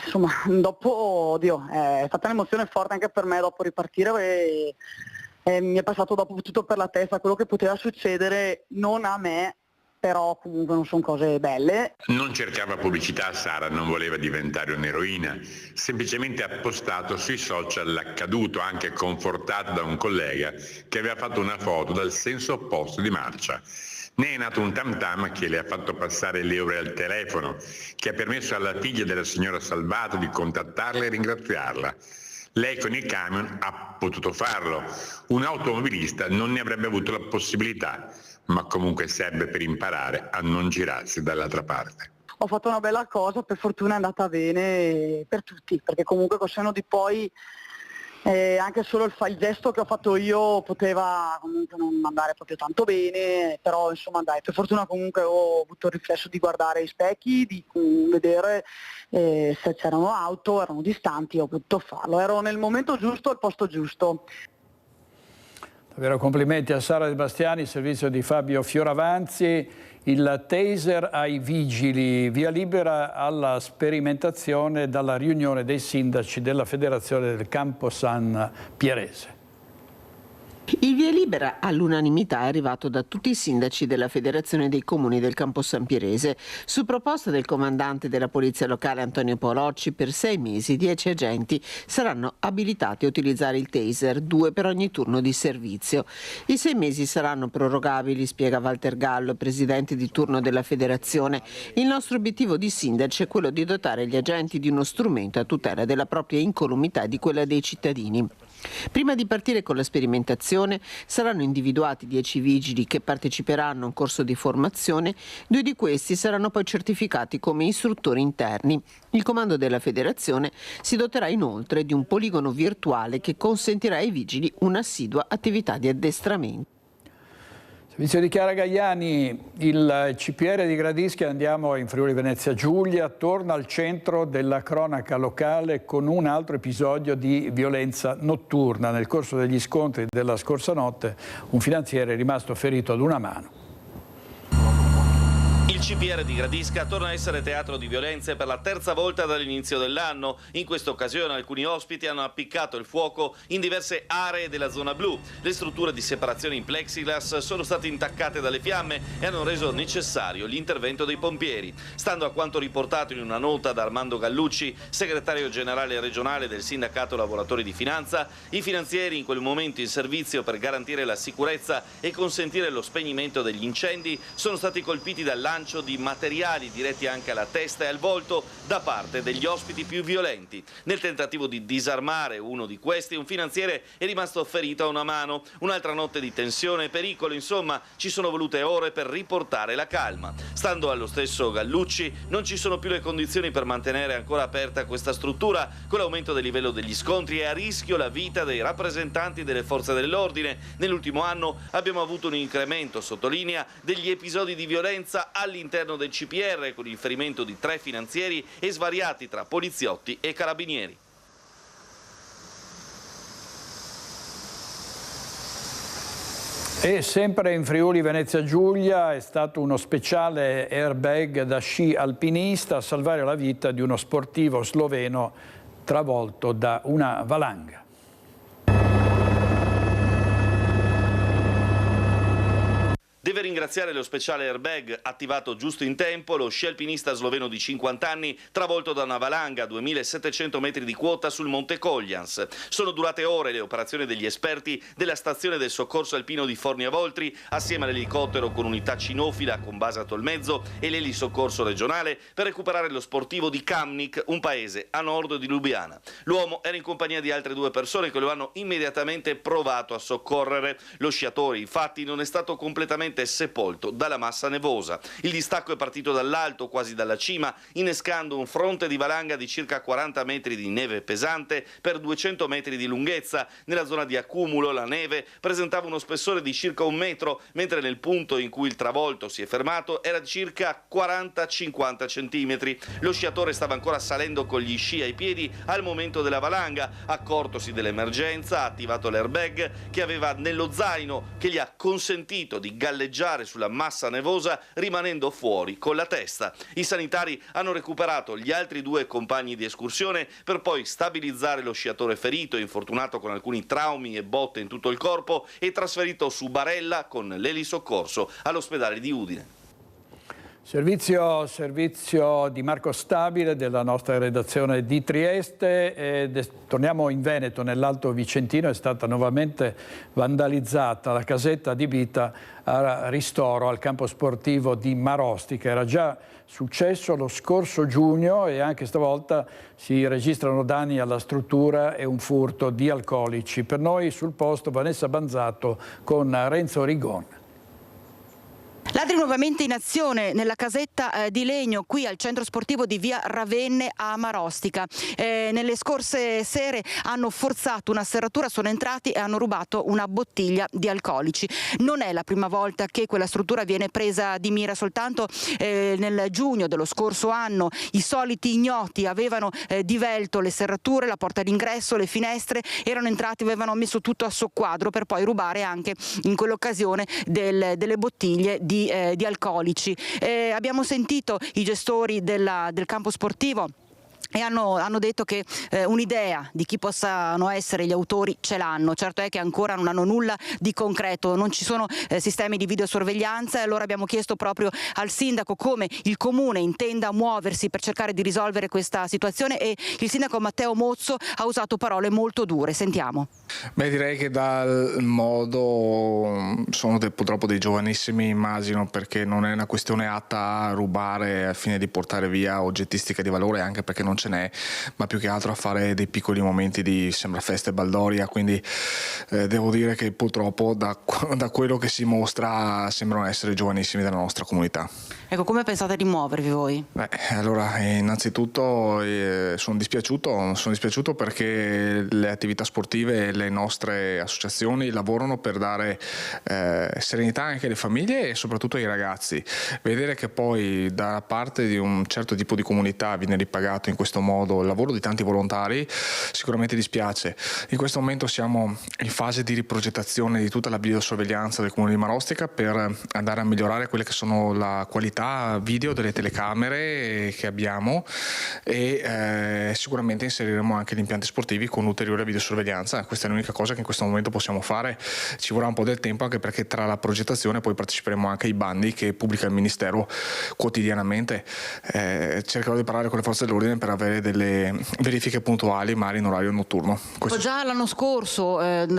insomma dopo, è stata un'emozione forte anche per me dopo ripartire e mi è passato dopo tutto per la testa quello che poteva succedere, non a me, però comunque non sono cose belle. Non cercava pubblicità Sara, non voleva diventare un'eroina, semplicemente ha postato sui social l'accaduto, anche confortato da un collega che aveva fatto una foto dal senso opposto di marcia. Ne è nato un tam tam che le ha fatto passare le ore al telefono, che ha permesso alla figlia della signora Salvato di contattarla e ringraziarla. Lei con il camion ha potuto farlo, un automobilista non ne avrebbe avuto la possibilità, ma comunque serve per imparare a non girarsi dall'altra parte. Ho fatto una bella cosa, per fortuna è andata bene per tutti, perché comunque col senno di poi anche solo il gesto che ho fatto io poteva comunque non andare proprio tanto bene, però insomma dai, per fortuna comunque ho avuto il riflesso di guardare i specchi, di vedere se c'erano auto, erano distanti, ho potuto farlo, ero nel momento giusto al posto giusto. Davvero complimenti a Sara De Bastiani, servizio di Fabio Fioravanzi. Il taser ai vigili, via libera alla sperimentazione dalla riunione dei sindaci della Federazione del Campo San Pierese. Il via libera all'unanimità è arrivato da tutti i sindaci della Federazione dei Comuni del Campo San Pierese. Su proposta del comandante della Polizia Locale Antonio Paolocci, per 6 mesi 10 agenti saranno abilitati a utilizzare il taser, 2 per ogni turno di servizio. I 6 mesi saranno prorogabili, spiega Walter Gallo, presidente di turno della Federazione. Il nostro obiettivo di sindaci è quello di dotare gli agenti di uno strumento a tutela della propria incolumità e di quella dei cittadini. Prima di partire con la sperimentazione saranno individuati 10 vigili che parteciperanno a un corso di formazione, 2 di questi saranno poi certificati come istruttori interni. Il comando della federazione si doterà inoltre di un poligono virtuale che consentirà ai vigili un'assidua attività di addestramento. Servizio di Chiara Gaiani, il CPR di Gradisca, andiamo in Friuli Venezia Giulia, torna al centro della cronaca locale con un altro episodio di violenza notturna. Nel corso degli scontri della scorsa notte un finanziere è rimasto ferito ad una mano. Il CPR di Gradisca torna a essere teatro di violenze per la terza volta dall'inizio dell'anno. In questa occasione alcuni ospiti hanno appiccato il fuoco in diverse aree della zona blu. Le strutture di separazione in plexiglass sono state intaccate dalle fiamme e hanno reso necessario l'intervento dei pompieri. Stando a quanto riportato in una nota da Armando Gallucci, segretario generale regionale del Sindacato Lavoratori di Finanza, i finanzieri in quel momento in servizio per garantire la sicurezza e consentire lo spegnimento degli incendi sono stati colpiti dal lancio di materiali diretti anche alla testa e al volto da parte degli ospiti più violenti. Nel tentativo di disarmare uno di questi, un finanziere è rimasto ferito a una mano. Un'altra notte di tensione e pericolo, insomma, ci sono volute ore per riportare la calma. Stando allo stesso Gallucci, non ci sono più le condizioni per mantenere ancora aperta questa struttura. Con l'aumento del livello degli scontri è a rischio la vita dei rappresentanti delle forze dell'ordine. Nell'ultimo anno abbiamo avuto un incremento, sottolinea, degli episodi di violenza all'interno del CPR, con il ferimento di 3 finanzieri e svariati tra poliziotti e carabinieri. E sempre in Friuli Venezia Giulia è stato uno speciale airbag da sci alpinista a salvare la vita di uno sportivo sloveno travolto da una valanga. Deve ringraziare lo speciale airbag attivato giusto in tempo lo sci alpinista sloveno di 50 anni travolto da una valanga a 2700 metri di quota sul Monte Coglians. Sono durate ore le operazioni degli esperti della stazione del soccorso alpino di Fornia Voltri assieme all'elicottero con unità cinofila con base a Tolmezzo e l'elisoccorso regionale per recuperare lo sportivo di Kamnik, un paese a nord di Lubiana. L'uomo era in compagnia di altre 2 persone che lo hanno immediatamente provato a soccorrere. Lo sciatore infatti non è stato completamente sepolto dalla massa nevosa. Il distacco è partito dall'alto, quasi dalla cima, innescando un fronte di valanga di circa 40 metri di neve pesante per 200 metri di lunghezza. Nella zona di accumulo la neve presentava uno spessore di circa 1 metro, mentre nel punto in cui il travolto si è fermato era circa 40-50 centimetri. Lo sciatore stava ancora salendo con gli sci ai piedi al momento della valanga. Accortosi dell'emergenza, ha attivato l'airbag che aveva nello zaino, che gli ha consentito di galleggiare sulla massa nevosa rimanendo fuori con la testa. I sanitari hanno recuperato gli altri 2 compagni di escursione per poi stabilizzare lo sciatore ferito, infortunato con alcuni traumi e botte in tutto il corpo, e trasferito su barella con l'elisoccorso all'ospedale di Udine. Servizio di Marco Stabile della nostra redazione di Trieste. Torniamo in Veneto, nell'Alto Vicentino è stata nuovamente vandalizzata la casetta adibita a ristoro al campo sportivo di Marostica. Era già successo lo scorso giugno e anche stavolta si registrano danni alla struttura e un furto di alcolici. Per noi sul posto Vanessa Banzato con Renzo Rigon. Ladri nuovamente in azione nella casetta di legno qui al centro sportivo di via Ravenne a Marostica. Nelle scorse sere hanno forzato una serratura, sono entrati e hanno rubato una bottiglia di alcolici. Non è la prima volta che quella struttura viene presa di mira, soltanto nel giugno dello scorso anno i soliti ignoti avevano divelto le serrature, la porta d'ingresso, le finestre, erano entrati, avevano messo tutto a soqquadro per poi rubare anche in quell'occasione delle bottiglie di alcolici. Abbiamo sentito i gestori del campo sportivo e hanno detto che un'idea di chi possano essere gli autori ce l'hanno. Certo è che ancora non hanno nulla di concreto, non ci sono sistemi di videosorveglianza, e allora abbiamo chiesto proprio al sindaco come il comune intenda muoversi per cercare di risolvere questa situazione, e il sindaco Matteo Mozzo ha usato parole molto dure. Sentiamo. Beh, direi che dal modo sono purtroppo dei giovanissimi, immagino, perché non è una questione atta a rubare al fine di portare via oggettistica di valore, anche perché non ce n'è, ma più che altro a fare dei piccoli momenti di sembra festa e baldoria, quindi devo dire che purtroppo da quello che si mostra sembrano essere giovanissimi della nostra comunità. Ecco, come pensate di muovervi voi? Allora, innanzitutto sono dispiaciuto perché le attività sportive e le nostre associazioni lavorano per dare serenità anche alle famiglie e soprattutto ai ragazzi. Vedere che poi da parte di un certo tipo di comunità viene ripagato in questo modo il lavoro di tanti volontari sicuramente dispiace. In questo momento siamo in fase di riprogettazione di tutta la videosorveglianza del Comune di Marostica per andare a migliorare quelle che sono la qualità video delle telecamere che abbiamo, e sicuramente inseriremo anche gli impianti sportivi con ulteriore videosorveglianza. Questa è l'unica cosa che in questo momento possiamo fare. Ci vorrà un po' del tempo, anche perché tra la progettazione poi parteciperemo anche ai bandi che pubblica il Ministero quotidianamente. Cercherò di parlare con le forze dell'ordine per avere delle verifiche puntuali, magari in orario notturno. Già l'anno scorso,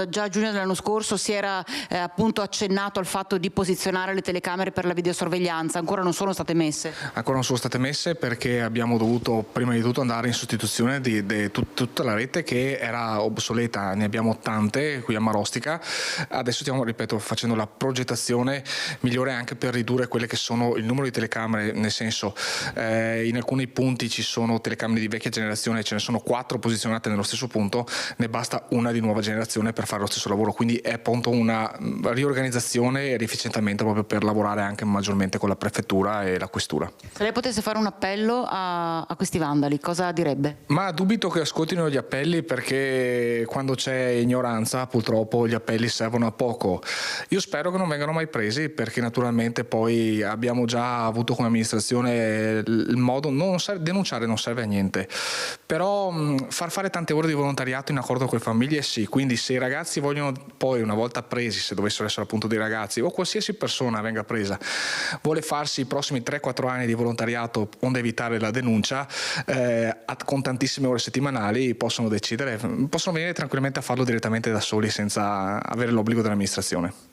già a giugno dell'anno scorso, si era appunto accennato al fatto di posizionare le telecamere per la videosorveglianza. Ancora non sono state messe? Ancora non sono state messe perché abbiamo dovuto prima di tutto andare in sostituzione di tutta la rete che era obsoleta. Ne abbiamo tante qui a Marostica. Adesso stiamo, ripeto, facendo la progettazione migliore anche per ridurre quelle che sono il numero di telecamere, nel senso in alcuni punti ci sono telecamere di vecchia generazione, ce ne sono 4 posizionate nello stesso punto, ne basta una di nuova generazione per fare lo stesso lavoro, quindi è appunto una riorganizzazione e riefficientamento proprio per lavorare anche maggiormente con la prefettura e la questura. Se lei potesse fare un appello a questi vandali, cosa direbbe? Ma dubito che ascoltino gli appelli, perché quando c'è ignoranza purtroppo gli appelli servono a poco. Io spero che non vengano mai presi, perché naturalmente poi abbiamo già avuto come amministrazione il modo, denunciare non serve a niente, però far fare tante ore di volontariato in accordo con le famiglie sì, quindi se i ragazzi vogliono poi, una volta presi, se dovessero essere appunto dei ragazzi o qualsiasi persona venga presa, vuole farsi i prossimi 3-4 anni di volontariato onde evitare la denuncia, con tantissime ore settimanali possono decidere, possono venire tranquillamente a farlo direttamente da soli senza avere l'obbligo dell'amministrazione.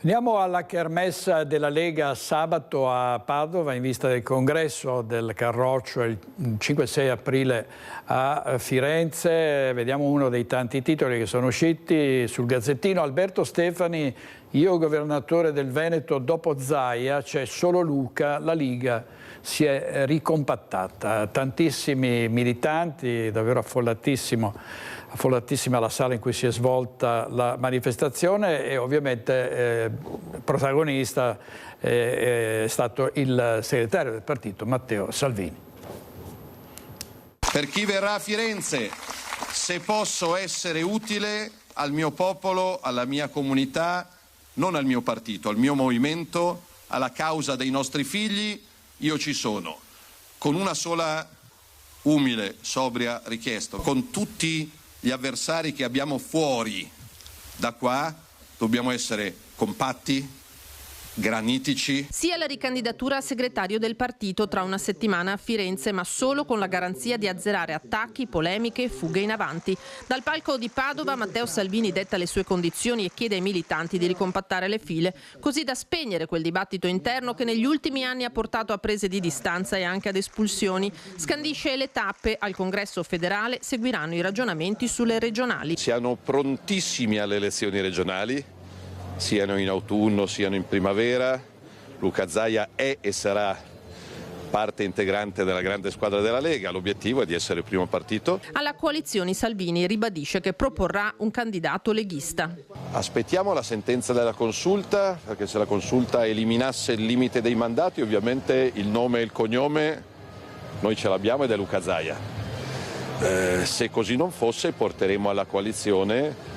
Andiamo alla kermesse della Lega sabato a Padova in vista del congresso del Carroccio il 5-6 aprile a Firenze. Vediamo uno dei tanti titoli che sono usciti sul Gazzettino. Alberto Stefani, io governatore del Veneto dopo Zaia, c'è solo Luca, la Liga si è ricompattata. Tantissimi militanti, davvero affollatissima la sala in cui si è svolta la manifestazione, e ovviamente protagonista è stato il segretario del partito Matteo Salvini. Per chi verrà a Firenze, se posso essere utile al mio popolo, alla mia comunità, non al mio partito, al mio movimento, alla causa dei nostri figli, io ci sono, con una sola umile, sobria richiesta, con tutti gli avversari che abbiamo fuori da qua, dobbiamo essere compatti, granitici. Sia la ricandidatura a segretario del partito tra una settimana a Firenze, ma solo con la garanzia di azzerare attacchi, polemiche e fughe in avanti. Dal palco di Padova Matteo Salvini detta le sue condizioni e chiede ai militanti di ricompattare le file, così da spegnere quel dibattito interno che negli ultimi anni ha portato a prese di distanza e anche ad espulsioni. Scandisce le tappe al congresso federale, seguiranno i ragionamenti sulle regionali. Siamo prontissimi alle elezioni regionali, siano in autunno, siano in primavera. Luca Zaia è e sarà parte integrante della grande squadra della Lega. L'obiettivo è di essere il primo partito. Alla coalizione Salvini ribadisce che proporrà un candidato leghista. Aspettiamo la sentenza della consulta, perché se la consulta eliminasse il limite dei mandati, ovviamente il nome e il cognome noi ce l'abbiamo ed è Luca Zaia. Se così non fosse, porteremo alla coalizione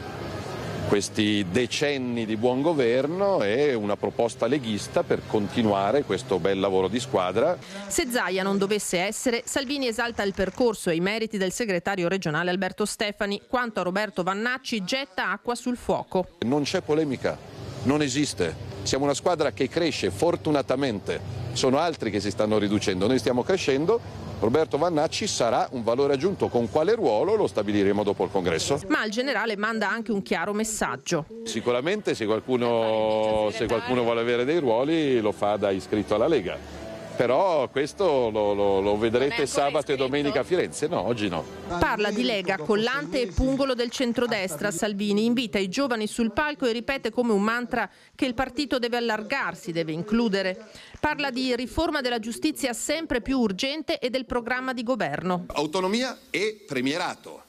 questi decenni di buon governo e una proposta leghista per continuare questo bel lavoro di squadra. Se Zaia non dovesse essere, Salvini esalta il percorso e i meriti del segretario regionale Alberto Stefani. Quanto a Roberto Vannacci, getta acqua sul fuoco. Non c'è polemica, non esiste. Siamo una squadra che cresce, fortunatamente. Sono altri che si stanno riducendo, noi stiamo crescendo. Roberto Vannacci sarà un valore aggiunto, con quale ruolo lo stabiliremo dopo il congresso. Ma il generale manda anche un chiaro messaggio. Sicuramente se qualcuno vuole avere dei ruoli lo fa da iscritto alla Lega. Però questo lo vedrete sabato e domenica a Firenze, no, oggi no. Parla di Lega, collante e pungolo del centrodestra. Salvini invita i giovani sul palco e ripete come un mantra che il partito deve allargarsi, deve includere. Parla di riforma della giustizia sempre più urgente e del programma di governo. Autonomia e premierato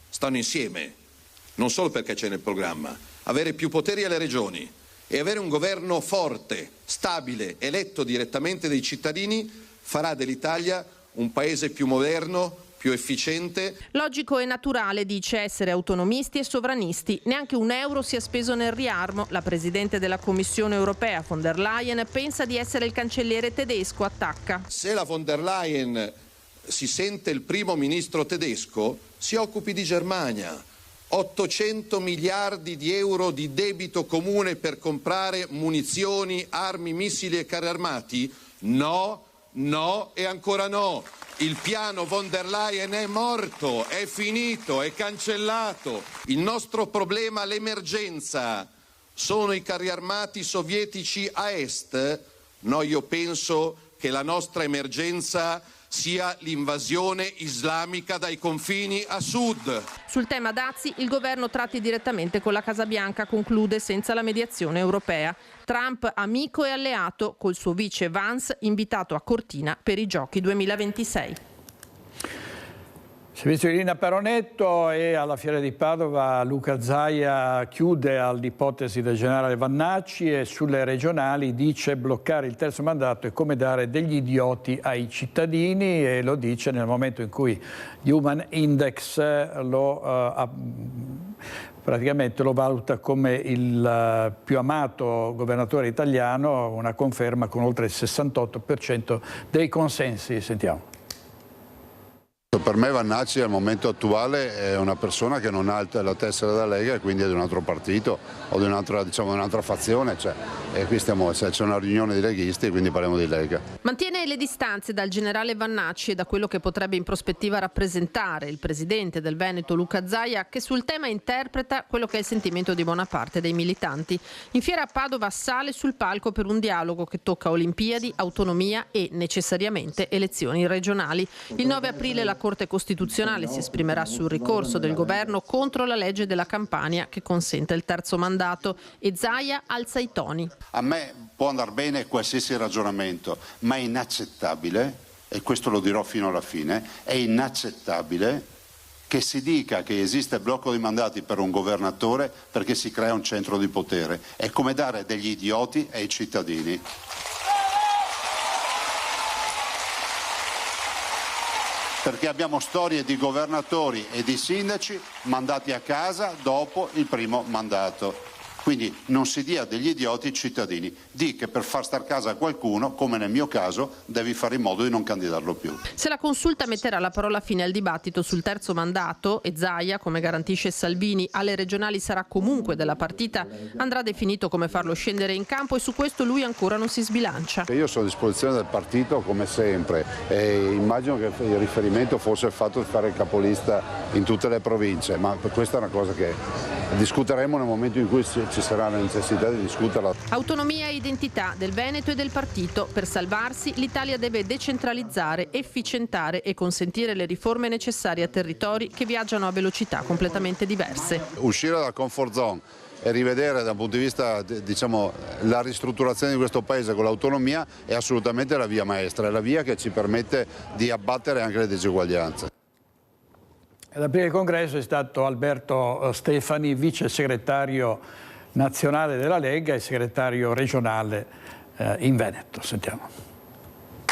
stanno insieme, non solo perché c'è nel programma. Avere più poteri alle regioni e avere un governo forte, stabile, eletto direttamente dai cittadini farà dell'Italia un paese più moderno, più efficiente. Logico e naturale, dice, essere autonomisti e sovranisti. Neanche un euro sia speso nel riarmo. La Presidente della Commissione europea, von der Leyen, pensa di essere il cancelliere tedesco, attacca. Se la von der Leyen si sente il primo ministro tedesco, si occupi di Germania. 800 miliardi di euro di debito comune per comprare munizioni, armi, missili e carri armati? No, no e ancora no. Il piano von der Leyen è morto, è finito, è cancellato. Il nostro problema, l'emergenza, sono i carri armati sovietici a est? No, io penso che la nostra emergenza sia l'invasione islamica dai confini a sud. Sul tema dazi, il governo tratti direttamente con la Casa Bianca, conclude, senza la mediazione europea. Trump amico e alleato, col suo vice Vance invitato a Cortina per i Giochi 2026. Servizio di Lina Peronetto, e alla Fiera di Padova Luca Zaia chiude all'ipotesi del generale Vannacci e sulle regionali dice: bloccare il terzo mandato è come dare degli idioti ai cittadini, e lo dice nel momento in cui Human Index praticamente lo valuta come il più amato governatore italiano, una conferma con oltre il 68% dei consensi. Sentiamo. Per me Vannacci al momento attuale è una persona che non ha la tessera da Lega e quindi è di un altro partito o di un'altra fazione, e qui c'è una riunione di leghisti e quindi parliamo di Lega. Mantiene le distanze dal generale Vannacci e da quello che potrebbe in prospettiva rappresentare il presidente del Veneto Luca Zaia, che sul tema interpreta quello che è il sentimento di buona parte dei militanti. In fiera a Padova sale sul palco per un dialogo che tocca Olimpiadi, autonomia e necessariamente elezioni regionali. Il 9 aprile la Corte Costituzionale si esprimerà sul ricorso del governo contro la legge della Campania che consente il terzo mandato, e Zaia alza i toni. A me può andare bene qualsiasi ragionamento, ma è inaccettabile, e questo lo dirò fino alla fine, è inaccettabile che si dica che esiste blocco di mandati per un governatore perché si crea un centro di potere. È come dare degli idioti ai cittadini. Perché abbiamo storie di governatori e di sindaci mandati a casa dopo il primo mandato. Quindi non si dia degli idioti ai cittadini, di che per far star casa a qualcuno, come nel mio caso, devi fare in modo di non candidarlo più. Se la consulta metterà la parola fine al dibattito sul terzo mandato, e Zaia, come garantisce Salvini, alle regionali sarà comunque della partita, andrà definito come farlo scendere in campo, e su questo lui ancora non si sbilancia. Io sono a disposizione del partito come sempre, e immagino che il riferimento fosse il fatto di fare il capolista in tutte le province, ma questa è una cosa che discuteremo nel momento in cui ci sarà la necessità di discuterla. Autonomia e identità del Veneto e del partito. Per salvarsi l'Italia deve decentralizzare, efficientare e consentire le riforme necessarie a territori che viaggiano a velocità completamente diverse. Uscire dalla comfort zone e rivedere dal punto di vista, la ristrutturazione di questo paese con l'autonomia è assolutamente la via maestra, è la via che ci permette di abbattere anche le diseguaglianze. Ad aprire il congresso è stato Alberto Stefani, vice segretario nazionale della Lega e segretario regionale in Veneto. Sentiamo.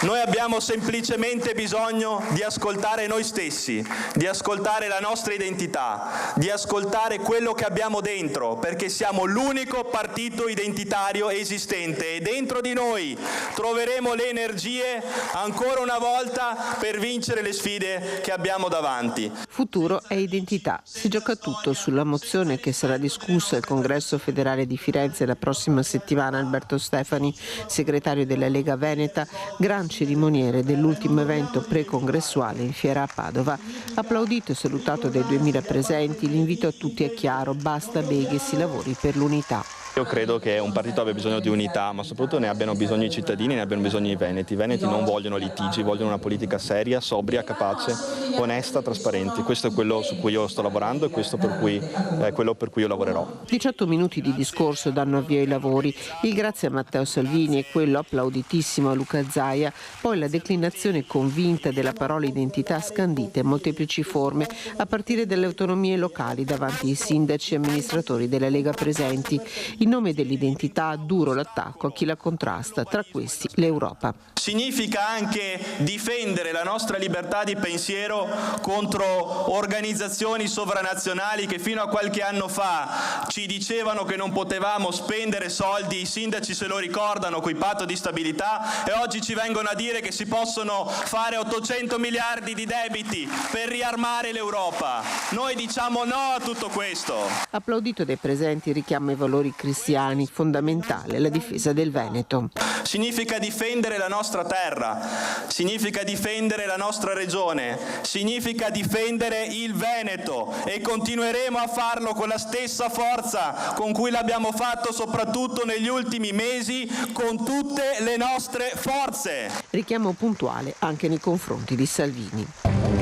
Noi abbiamo semplicemente bisogno di ascoltare noi stessi, di ascoltare la nostra identità, di ascoltare quello che abbiamo dentro, perché siamo l'unico partito identitario esistente e dentro di noi troveremo le energie ancora una volta per vincere le sfide che abbiamo davanti. Futuro e identità. Si gioca tutto sulla mozione che sarà discussa al Congresso federale di Firenze la prossima settimana. Alberto Stefani, segretario della Lega Veneta, gran cerimoniere dell'ultimo evento pre-congressuale in fiera a Padova. Applaudito e salutato dai 2000 presenti, l'invito a tutti è chiaro: basta beghe, si lavori per l'unità. Io credo che un partito abbia bisogno di unità, ma soprattutto ne abbiano bisogno i cittadini, ne abbiano bisogno i veneti. I veneti non vogliono litigi, vogliono una politica seria, sobria, capace, onesta, trasparente. Questo è quello su cui io sto lavorando e questo è quello per cui io lavorerò. 18 minuti di discorso danno avvio ai lavori. Il grazie a Matteo Salvini e quello applauditissimo a Luca Zaia, poi la declinazione convinta della parola identità scandita in molteplici forme, a partire dalle autonomie locali davanti ai sindaci e amministratori della Lega presenti. In nome dell'identità, duro l'attacco a chi la contrasta, tra questi l'Europa. Significa anche difendere la nostra libertà di pensiero contro organizzazioni sovranazionali che fino a qualche anno fa ci dicevano che non potevamo spendere soldi, i sindaci se lo ricordano, coi patto di stabilità, e oggi ci vengono a dire che si possono fare 800 miliardi di debiti per riarmare l'Europa. Noi diciamo no a tutto questo. Applaudito dai presenti, richiama i valori cristiani, fondamentale la difesa del Veneto. Significa difendere la nostra terra, significa difendere la nostra regione, significa difendere il Veneto, e continueremo a farlo con la stessa forza con cui l'abbiamo fatto soprattutto negli ultimi mesi, con tutte le nostre forze. Richiamo puntuale anche nei confronti di Salvini.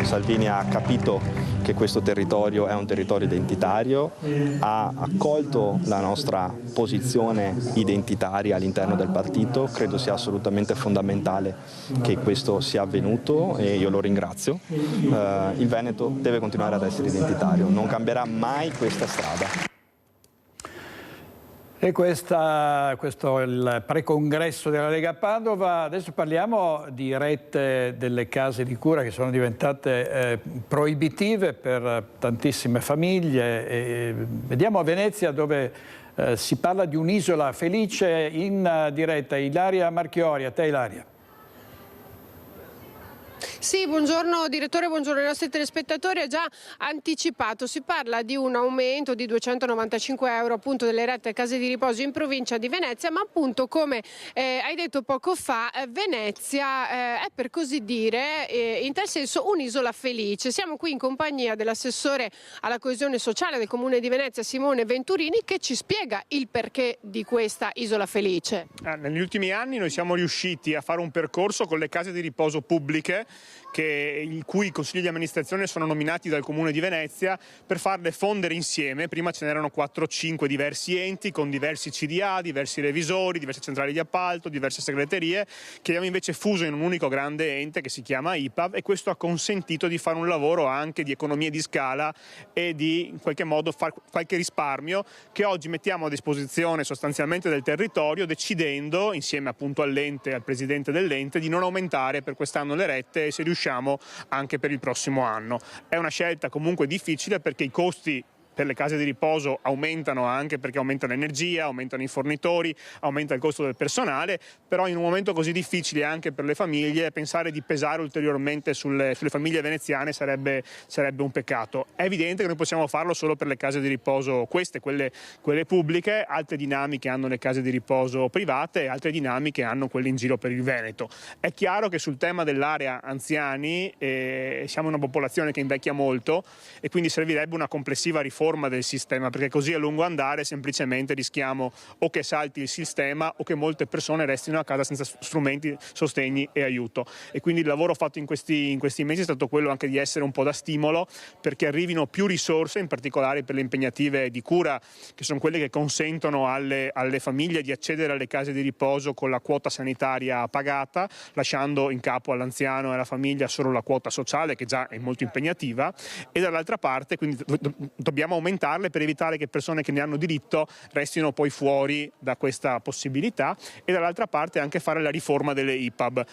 Salvini ha capito che questo territorio è un territorio identitario, ha accolto la nostra posizione identitaria all'interno del partito. Credo sia assolutamente fondamentale che questo sia avvenuto e io lo ringrazio. Il Veneto deve continuare ad essere identitario, non cambierà mai questa strada. E questo è il precongresso della Lega Padova. Adesso parliamo di rette delle case di cura che sono diventate proibitive per tantissime famiglie. Vediamo a Venezia, dove si parla di un'isola felice, in diretta Ilaria Marchiori. A te, Ilaria. Sì, buongiorno direttore, buongiorno ai nostri telespettatori. È già anticipato, si parla di un aumento di 295 euro appunto delle rette case di riposo in provincia di Venezia, ma appunto come hai detto poco fa, Venezia è per così dire in tal senso un'isola felice. Siamo qui in compagnia dell'assessore alla coesione sociale del Comune di Venezia, Simone Venturini, che ci spiega il perché di questa isola felice. Negli ultimi anni noi siamo riusciti a fare un percorso con le case di riposo pubbliche, i cui consigli di amministrazione sono nominati dal Comune di Venezia, per farle fondere insieme. Prima ce n'erano 4-5 diversi enti con diversi CDA, diversi revisori, diverse centrali di appalto, diverse segreterie, che abbiamo invece fuso in un unico grande ente che si chiama IPAV, e questo ha consentito di fare un lavoro anche di economie di scala e di in qualche modo fare qualche risparmio che oggi mettiamo a disposizione sostanzialmente del territorio, decidendo insieme appunto all'ente e al presidente dell'ente di non aumentare per quest'anno le rette, e se riusciamo anche per il prossimo anno. È una scelta comunque difficile, perché i costi per le case di riposo aumentano, anche perché aumenta l'energia, aumentano i fornitori, aumenta il costo del personale, però in un momento così difficile anche per le famiglie pensare di pesare ulteriormente sulle famiglie veneziane sarebbe un peccato. È evidente che noi possiamo farlo solo per le case di riposo, quelle pubbliche. Altre dinamiche hanno le case di riposo private e altre dinamiche hanno quelle in giro per il Veneto. È chiaro che sul tema dell'area anziani siamo una popolazione che invecchia molto, e quindi servirebbe una complessiva riforma del sistema, perché così a lungo andare semplicemente rischiamo o che salti il sistema o che molte persone restino a casa senza strumenti, sostegni e aiuto. E quindi il lavoro fatto in questi mesi è stato quello anche di essere un po' da stimolo, perché arrivino più risorse, in particolare per le impegnative di cura, che sono quelle che consentono alle famiglie di accedere alle case di riposo con la quota sanitaria pagata, lasciando in capo all'anziano e alla famiglia solo la quota sociale, che già è molto impegnativa, e dall'altra parte quindi dobbiamo aumentarle per evitare che persone che ne hanno diritto restino poi fuori da questa possibilità, e dall'altra parte anche fare la riforma delle IPAB.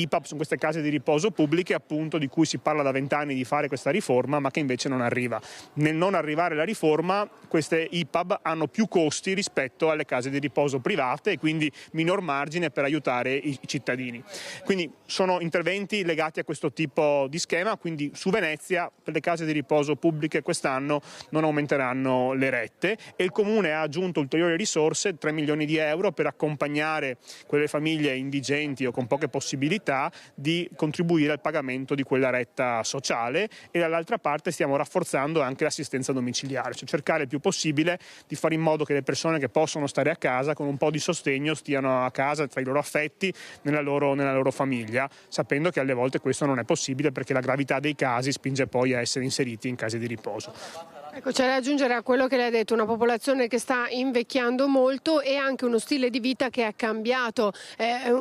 IPAB sono queste case di riposo pubbliche, appunto, di cui si parla da 20 anni di fare questa riforma, ma che invece non arriva. Nel non arrivare la riforma, queste IPAB hanno più costi rispetto alle case di riposo private e quindi minor margine per aiutare i cittadini. Quindi sono interventi legati a questo tipo di schema, quindi su Venezia per le case di riposo pubbliche quest'anno non aumenteranno le rette e il Comune ha aggiunto ulteriori risorse, 3 milioni di euro, per accompagnare quelle famiglie indigenti o con poche possibilità di contribuire al pagamento di quella retta sociale, e dall'altra parte stiamo rafforzando anche l'assistenza domiciliare, cioè cercare il più possibile di fare in modo che le persone che possono stare a casa con un po' di sostegno stiano a casa tra i loro affetti, nella loro famiglia, sapendo che alle volte questo non è possibile perché la gravità dei casi spinge poi a essere inseriti in case di riposo. Ecco, c'è da aggiungere a quello che lei ha detto, una popolazione che sta invecchiando molto e anche uno stile di vita che è cambiato,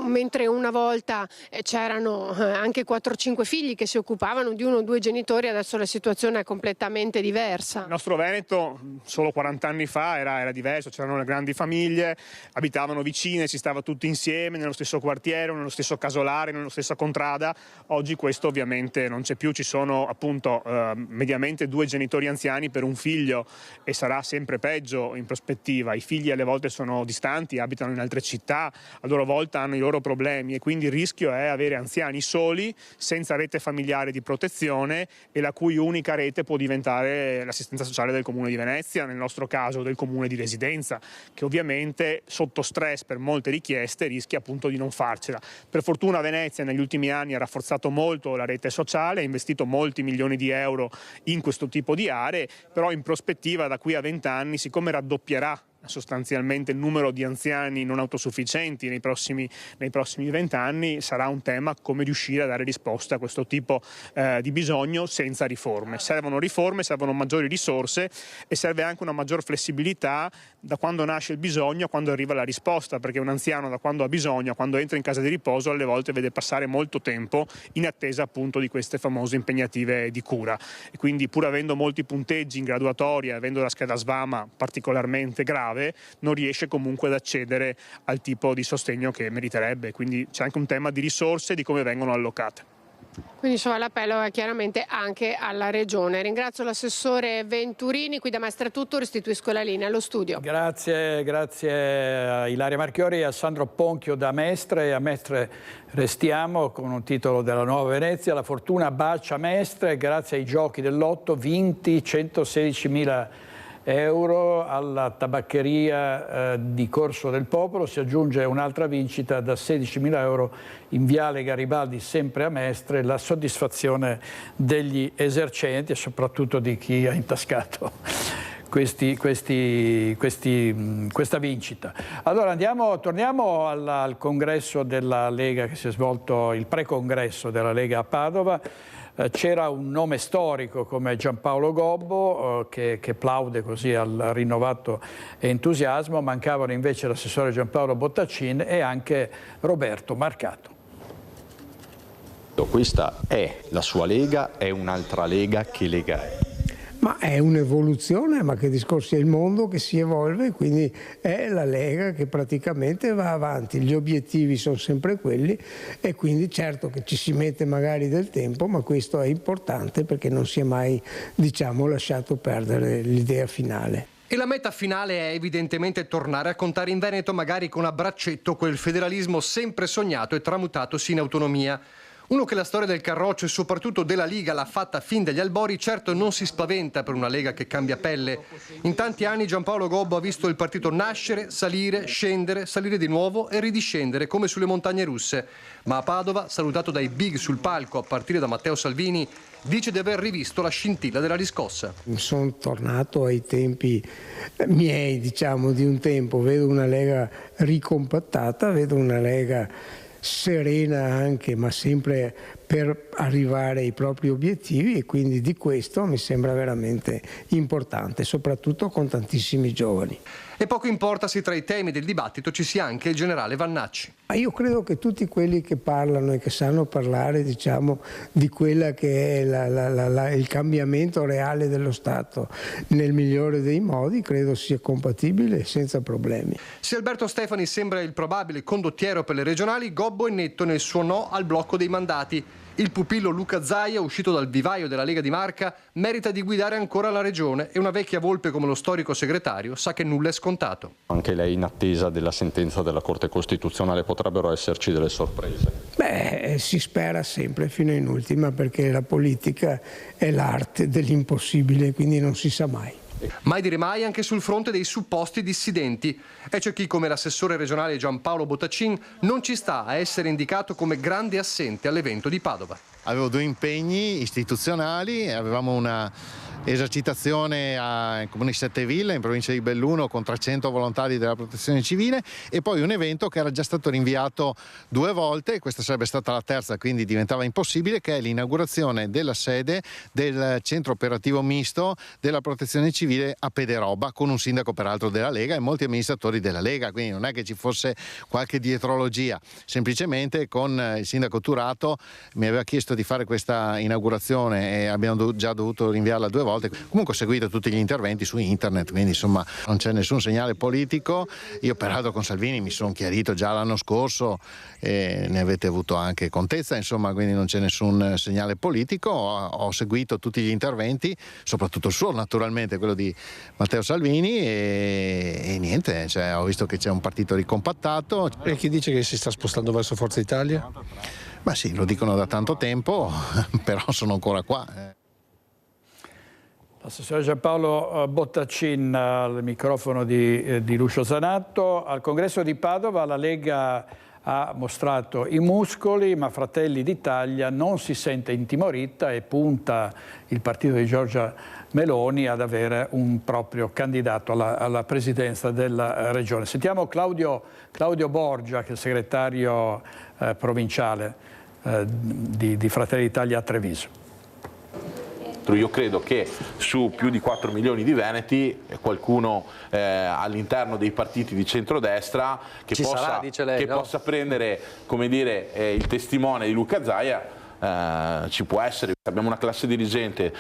mentre una volta c'erano anche 4-5 figli che si occupavano di uno o due genitori, adesso la situazione è completamente diversa. Il nostro Veneto solo 40 anni fa era diverso, c'erano le grandi famiglie, abitavano vicine, si stava tutti insieme nello stesso quartiere, nello stesso casolare, nello stesso contrada. Oggi questo ovviamente non c'è più, ci sono appunto mediamente 2 genitori anziani per un figlio e sarà sempre peggio in prospettiva. I figli alle volte sono distanti, abitano in altre città, a loro volta hanno i loro problemi e quindi il rischio è avere anziani soli, senza rete familiare di protezione e la cui unica rete può diventare l'assistenza sociale del Comune di Venezia, nel nostro caso del Comune di residenza, che ovviamente sotto stress per molte richieste rischia appunto di non farcela. Per fortuna Venezia negli ultimi anni ha rafforzato molto la rete sociale, ha investito molti milioni di euro in questo tipo di aree, però in prospettiva da qui a 20 anni, siccome raddoppierà sostanzialmente il numero di anziani non autosufficienti nei prossimi 20 anni, sarà un tema come riuscire a dare risposta a questo tipo di bisogno senza riforme. Servono riforme, servono maggiori risorse e serve anche una maggior flessibilità da quando nasce il bisogno a quando arriva la risposta, perché un anziano da quando ha bisogno a quando entra in casa di riposo alle volte vede passare molto tempo in attesa appunto di queste famose impegnative di cura e quindi, pur avendo molti punteggi in graduatoria, avendo la scheda SVAMA particolarmente grave, non riesce comunque ad accedere al tipo di sostegno che meriterebbe, quindi c'è anche un tema di risorse e di come vengono allocate. Quindi l'appello è chiaramente anche alla Regione. Ringrazio l'assessore Venturini, qui da Mestre è tutto, restituisco la linea allo studio. Grazie a Ilaria Marchiori e a Sandro Ponchio da Mestre. A Mestre restiamo con un titolo della Nuova Venezia: la fortuna bacia Mestre, grazie ai giochi del lotto vinti 116.000 euro alla tabaccheria di Corso del Popolo. Si aggiunge un'altra vincita da 16.000 euro in Viale Garibaldi, sempre a Mestre, la soddisfazione degli esercenti e soprattutto di chi ha intascato questa vincita. Allora torniamo al congresso della Lega che si è svolto, il pre-congresso della Lega a Padova. C'era un nome storico come Giampaolo Gobbo che plaude così al rinnovato entusiasmo, mancavano invece l'assessore Giampaolo Bottacin e anche Roberto Marcato. Questa è la sua Lega, è un'altra Lega, che Lega è? Ma è un'evoluzione, ma che discorsi è il mondo che si evolve, quindi è la Lega che praticamente va avanti, gli obiettivi sono sempre quelli e quindi certo che ci si mette magari del tempo, ma questo è importante perché non si è mai, lasciato perdere l'idea finale. E la meta finale è evidentemente tornare a contare in Veneto, magari con a braccetto quel federalismo sempre sognato e tramutatosi in autonomia. Uno che la storia del Carroccio e soprattutto della Liga l'ha fatta fin dagli albori, certo non si spaventa per una Lega che cambia pelle. In tanti anni Giampaolo Gobbo ha visto il partito nascere, salire, scendere, salire di nuovo e ridiscendere come sulle montagne russe. Ma a Padova, salutato dai big sul palco a partire da Matteo Salvini, dice di aver rivisto la scintilla della riscossa. Sono tornato ai tempi miei, di un tempo, vedo una Lega ricompattata, vedo una Lega serena anche, ma sempre per arrivare ai propri obiettivi e quindi di questo mi sembra veramente importante, soprattutto con tantissimi giovani. E poco importa se tra i temi del dibattito ci sia anche il generale Vannacci. Io credo che tutti quelli che parlano e che sanno parlare, diciamo, di quella che è il cambiamento reale dello Stato nel migliore dei modi, credo sia compatibile senza problemi. Se Alberto Stefani sembra il probabile condottiero per le regionali, gobbo e netto nel suo no al blocco dei mandati. Il pupillo Luca Zaia, uscito dal vivaio della Lega di Marca, merita di guidare ancora la regione e una vecchia volpe come lo storico segretario sa che nulla è scontato. Anche lei, in attesa della sentenza della Corte Costituzionale, potrebbero esserci delle sorprese? Si spera sempre fino in ultima, perché la politica è l'arte dell'impossibile, quindi non si sa mai. Mai dire mai anche sul fronte dei supposti dissidenti. E c'è chi, come l'assessore regionale Giampaolo Bottacin, non ci sta a essere indicato come grande assente all'evento di Padova. Avevo 2 impegni istituzionali, avevamo una esercitazione in Comune di Setteville, in provincia di Belluno, con 300 volontari della protezione civile, e poi un evento che era già stato rinviato 2 volte, questa sarebbe stata la terza, quindi diventava impossibile, che è l'inaugurazione della sede del centro operativo misto della protezione civile a Pederoba, con un sindaco peraltro della Lega e molti amministratori della Lega, quindi non è che ci fosse qualche dietrologia, semplicemente con il sindaco Turato mi aveva chiesto di fare questa inaugurazione e abbiamo già dovuto rinviarla 2 volte. Comunque ho seguito tutti gli interventi su internet, quindi insomma non c'è nessun segnale politico. Io peraltro con Salvini mi sono chiarito già l'anno scorso e ne avete avuto anche contezza, insomma, quindi non c'è nessun segnale politico. Ho seguito tutti gli interventi, soprattutto il suo naturalmente, quello di Matteo Salvini, e niente, cioè, ho visto che c'è un partito ricompattato. E chi dice che si sta spostando verso Forza Italia? Ma sì, lo dicono da tanto tempo, però sono ancora qua. L'assessore Giampaolo Bottacin al microfono di Lucio Zanatto. Al congresso di Padova la Lega ha mostrato i muscoli, ma Fratelli d'Italia non si sente intimorita e punta il partito di Giorgia Meloni ad avere un proprio candidato alla presidenza della regione. Sentiamo Claudio Borgia, che è il segretario provinciale di Fratelli d'Italia a Treviso. Io credo che su più di 4 milioni di veneti qualcuno all'interno dei partiti di centrodestra che possa prendere, come dire, il testimone di Luca Zaia. Ci può essere. Abbiamo una classe dirigente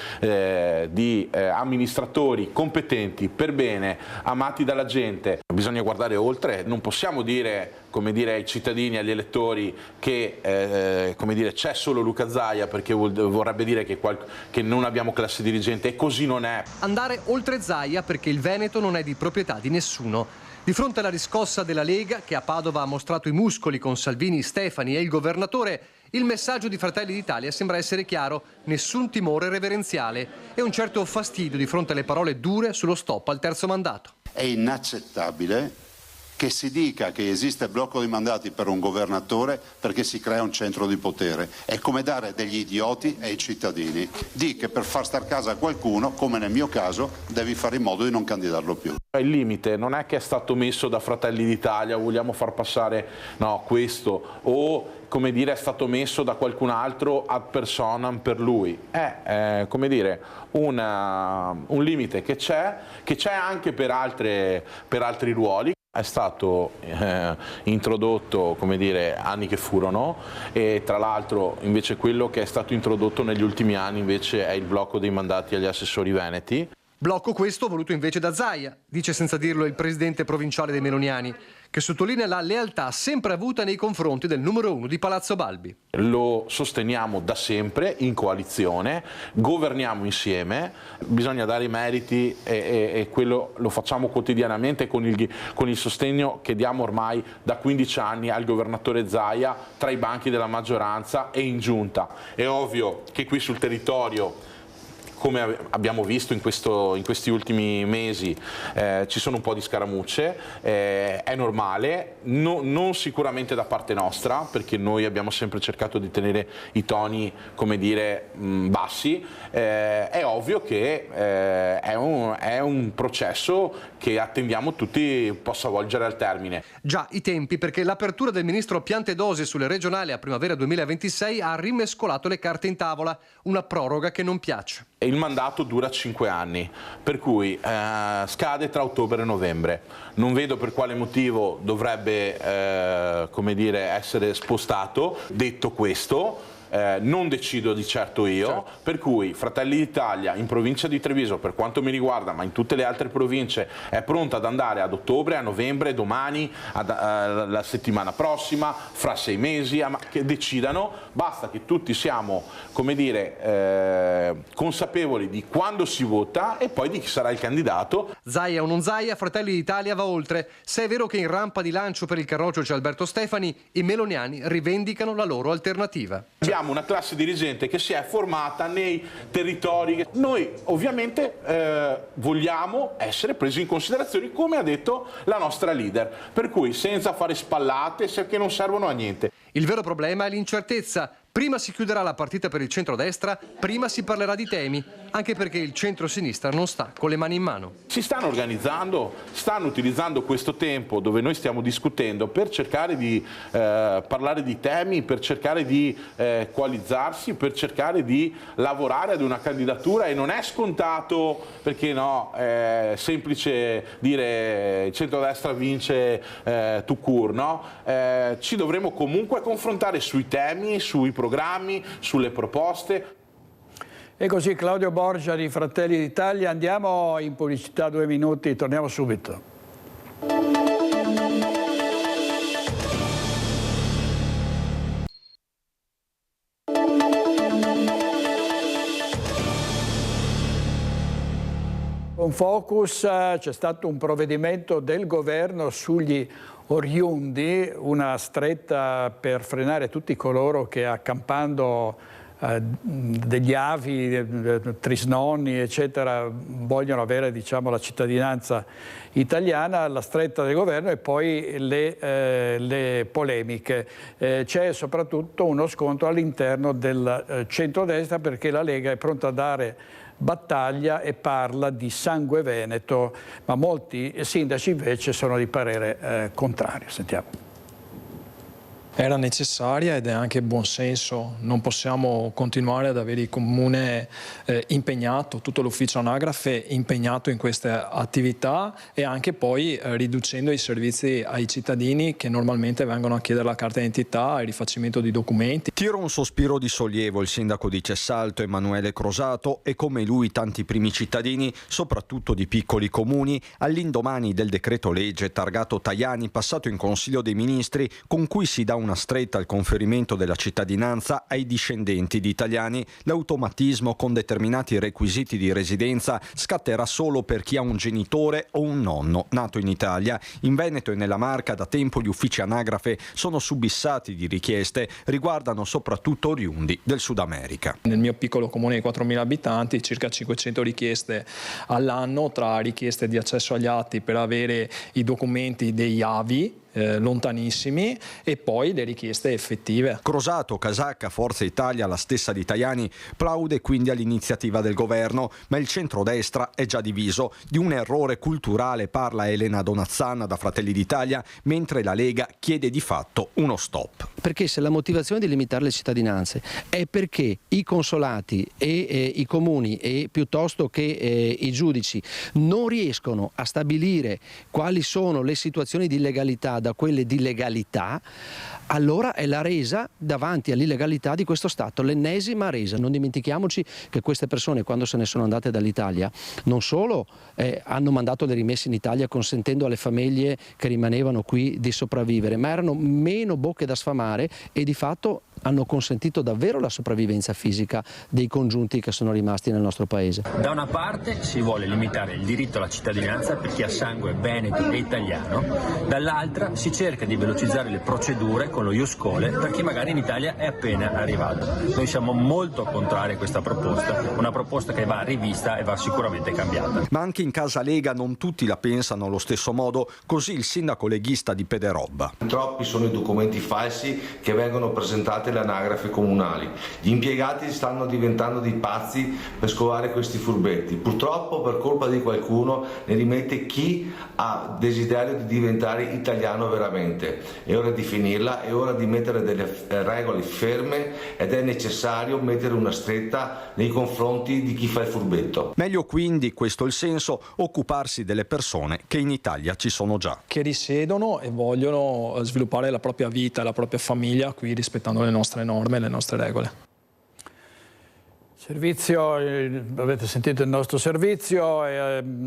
di amministratori competenti, per bene, amati dalla gente. Bisogna guardare oltre, non possiamo dire, come dire, ai cittadini, agli elettori che come dire, c'è solo Luca Zaia, perché vorrebbe dire che non abbiamo classe dirigente, e così non è. Andare oltre Zaia perché il Veneto non è di proprietà di nessuno. Di fronte alla riscossa della Lega, che a Padova ha mostrato i muscoli con Salvini, Stefani e il governatore, il messaggio di Fratelli d'Italia sembra essere chiaro: nessun timore reverenziale e un certo fastidio di fronte alle parole dure sullo stop al terzo mandato. È inaccettabile che si dica che esiste blocco di mandati per un governatore perché si crea un centro di potere. È come dare degli idioti ai cittadini. Di che per far star casa a qualcuno, come nel mio caso, devi fare in modo di non candidarlo più. Il limite non è che è stato messo da Fratelli d'Italia, vogliamo far passare questo, o come dire è stato messo da qualcun altro ad personam per lui. È come dire un limite che c'è anche per altri ruoli. È stato introdotto, come dire, anni che furono, e tra l'altro invece quello che è stato introdotto negli ultimi anni invece è il blocco dei mandati agli assessori veneti. Blocco questo voluto invece da Zaia, dice senza dirlo il presidente provinciale dei Meloniani, che sottolinea la lealtà sempre avuta nei confronti del numero 1 di Palazzo Balbi. Lo sosteniamo da sempre in coalizione, governiamo insieme, bisogna dare i meriti e quello lo facciamo quotidianamente con il sostegno che diamo ormai da 15 anni al governatore Zaia tra i banchi della maggioranza e in giunta. È ovvio che qui sul territorio, come abbiamo visto in questi ultimi mesi, ci sono un po' di scaramucce, è normale, non sicuramente da parte nostra, perché noi abbiamo sempre cercato di tenere i toni, come dire, bassi. È ovvio che è un processo che attendiamo tutti possa volgere al termine. Già i tempi, perché l'apertura del ministro Piantedosi sulle regionali a primavera 2026 ha rimescolato le carte in tavola, una proroga che non piace. e il mandato dura 5 anni, per cui scade tra ottobre e novembre. Non vedo per quale motivo dovrebbe come dire, essere spostato. Detto questo, non decido di certo io, certo. Per cui Fratelli d'Italia in provincia di Treviso, per quanto mi riguarda, ma in tutte le altre province, è pronta ad andare ad ottobre, a novembre, domani, la settimana prossima, fra 6 mesi, che decidano. Basta che tutti siamo, come dire, consapevoli di quando si vota e poi di chi sarà il candidato. Zaia o non Zaia, Fratelli d'Italia va oltre. Se è vero che in rampa di lancio per il Carroccio c'è Alberto Stefani, i meloniani rivendicano la loro alternativa. Abbiamo una classe dirigente che si è formata nei territori. Noi ovviamente vogliamo essere presi in considerazione, come ha detto la nostra leader, per cui senza fare spallate che non servono a niente. Il vero problema è l'incertezza. Prima si chiuderà la partita per il centrodestra, prima si parlerà di temi, anche perché il centro-sinistra non sta con le mani in mano. Si stanno organizzando, stanno utilizzando questo tempo dove noi stiamo discutendo per cercare di parlare di temi, per cercare di coalizzarsi, per cercare di lavorare ad una candidatura, e non è scontato, perché no, è semplice dire il centrodestra vince tout court, no? Ci dovremo comunque confrontare sui temi, sui programmi, sulle proposte. E così Claudio Borgia di Fratelli d'Italia. Andiamo in pubblicità 2 minuti, torniamo subito. Con Focus c'è stato un provvedimento del governo sugli oriundi, una stretta per frenare tutti coloro che accampando degli avi, trisnonni, eccetera, vogliono avere, diciamo, la cittadinanza italiana, la stretta del governo e poi le polemiche. C'è soprattutto uno scontro all'interno del centrodestra, perché la Lega è pronta a dare battaglia e parla di sangue veneto, ma molti sindaci invece sono di parere contrario. Sentiamo. Era necessaria ed è anche buonsenso. Non possiamo continuare ad avere il comune impegnato, tutto l'ufficio anagrafe impegnato in queste attività, e anche poi riducendo i servizi ai cittadini che normalmente vengono a chiedere la carta d'identità, il rifacimento di documenti. Tira un sospiro di sollievo il sindaco di Cessalto, Emanuele Crosato, e come lui tanti primi cittadini, soprattutto di piccoli comuni, all'indomani del decreto legge targato Tajani, passato in Consiglio dei Ministri, con cui si dà una stretta al conferimento della cittadinanza ai discendenti di italiani. L'automatismo con determinati requisiti di residenza scatterà solo per chi ha un genitore o un nonno nato in Italia. In Veneto e nella Marca da tempo gli uffici anagrafe sono subissati di richieste, riguardano soprattutto oriundi del Sud America. Nel mio piccolo comune di 4.000 abitanti, circa 500 richieste all'anno, tra richieste di accesso agli atti per avere i documenti degli avi lontanissimi e poi le richieste effettive. Crosato, Casacca, Forza Italia, la stessa di Tajani, plaude quindi all'iniziativa del governo, ma il centrodestra è già diviso. Di un errore culturale parla Elena Donazzana da Fratelli d'Italia, mentre la Lega chiede di fatto uno stop. Perché se la motivazione di limitare le cittadinanze è perché i consolati e i comuni e piuttosto che i giudici non riescono a stabilire quali sono le situazioni di illegalità da quelle di legalità, allora è la resa davanti all'illegalità di questo Stato, l'ennesima resa. Non dimentichiamoci che queste persone, quando se ne sono andate dall'Italia, non solo hanno mandato le rimesse in Italia consentendo alle famiglie che rimanevano qui di sopravvivere, ma erano meno bocche da sfamare e di fatto hanno consentito davvero la sopravvivenza fisica dei congiunti che sono rimasti nel nostro paese. Da una parte si vuole limitare il diritto alla cittadinanza per chi ha sangue veneto e italiano, dall'altra si cerca di velocizzare le procedure con lo ius scholae per chi magari in Italia è appena arrivato. Noi siamo molto contrari a questa proposta, una proposta che va rivista e va sicuramente cambiata. Ma anche in casa Lega non tutti la pensano allo stesso modo, così il sindaco leghista di Pederobba. Troppi sono i documenti falsi che vengono presentati le anagrafi comunali. Gli impiegati stanno diventando dei pazzi per scovare questi furbetti. Purtroppo per colpa di qualcuno ne rimette chi ha desiderio di diventare italiano veramente. È ora di finirla, è ora di mettere delle regole ferme ed è necessario mettere una stretta nei confronti di chi fa il furbetto. Meglio quindi, questo è il senso, occuparsi delle persone che in Italia ci sono già. Che risiedono e vogliono sviluppare la propria vita, la propria famiglia qui rispettando le nostre norme e le nostre regole. Servizio, avete sentito il nostro servizio,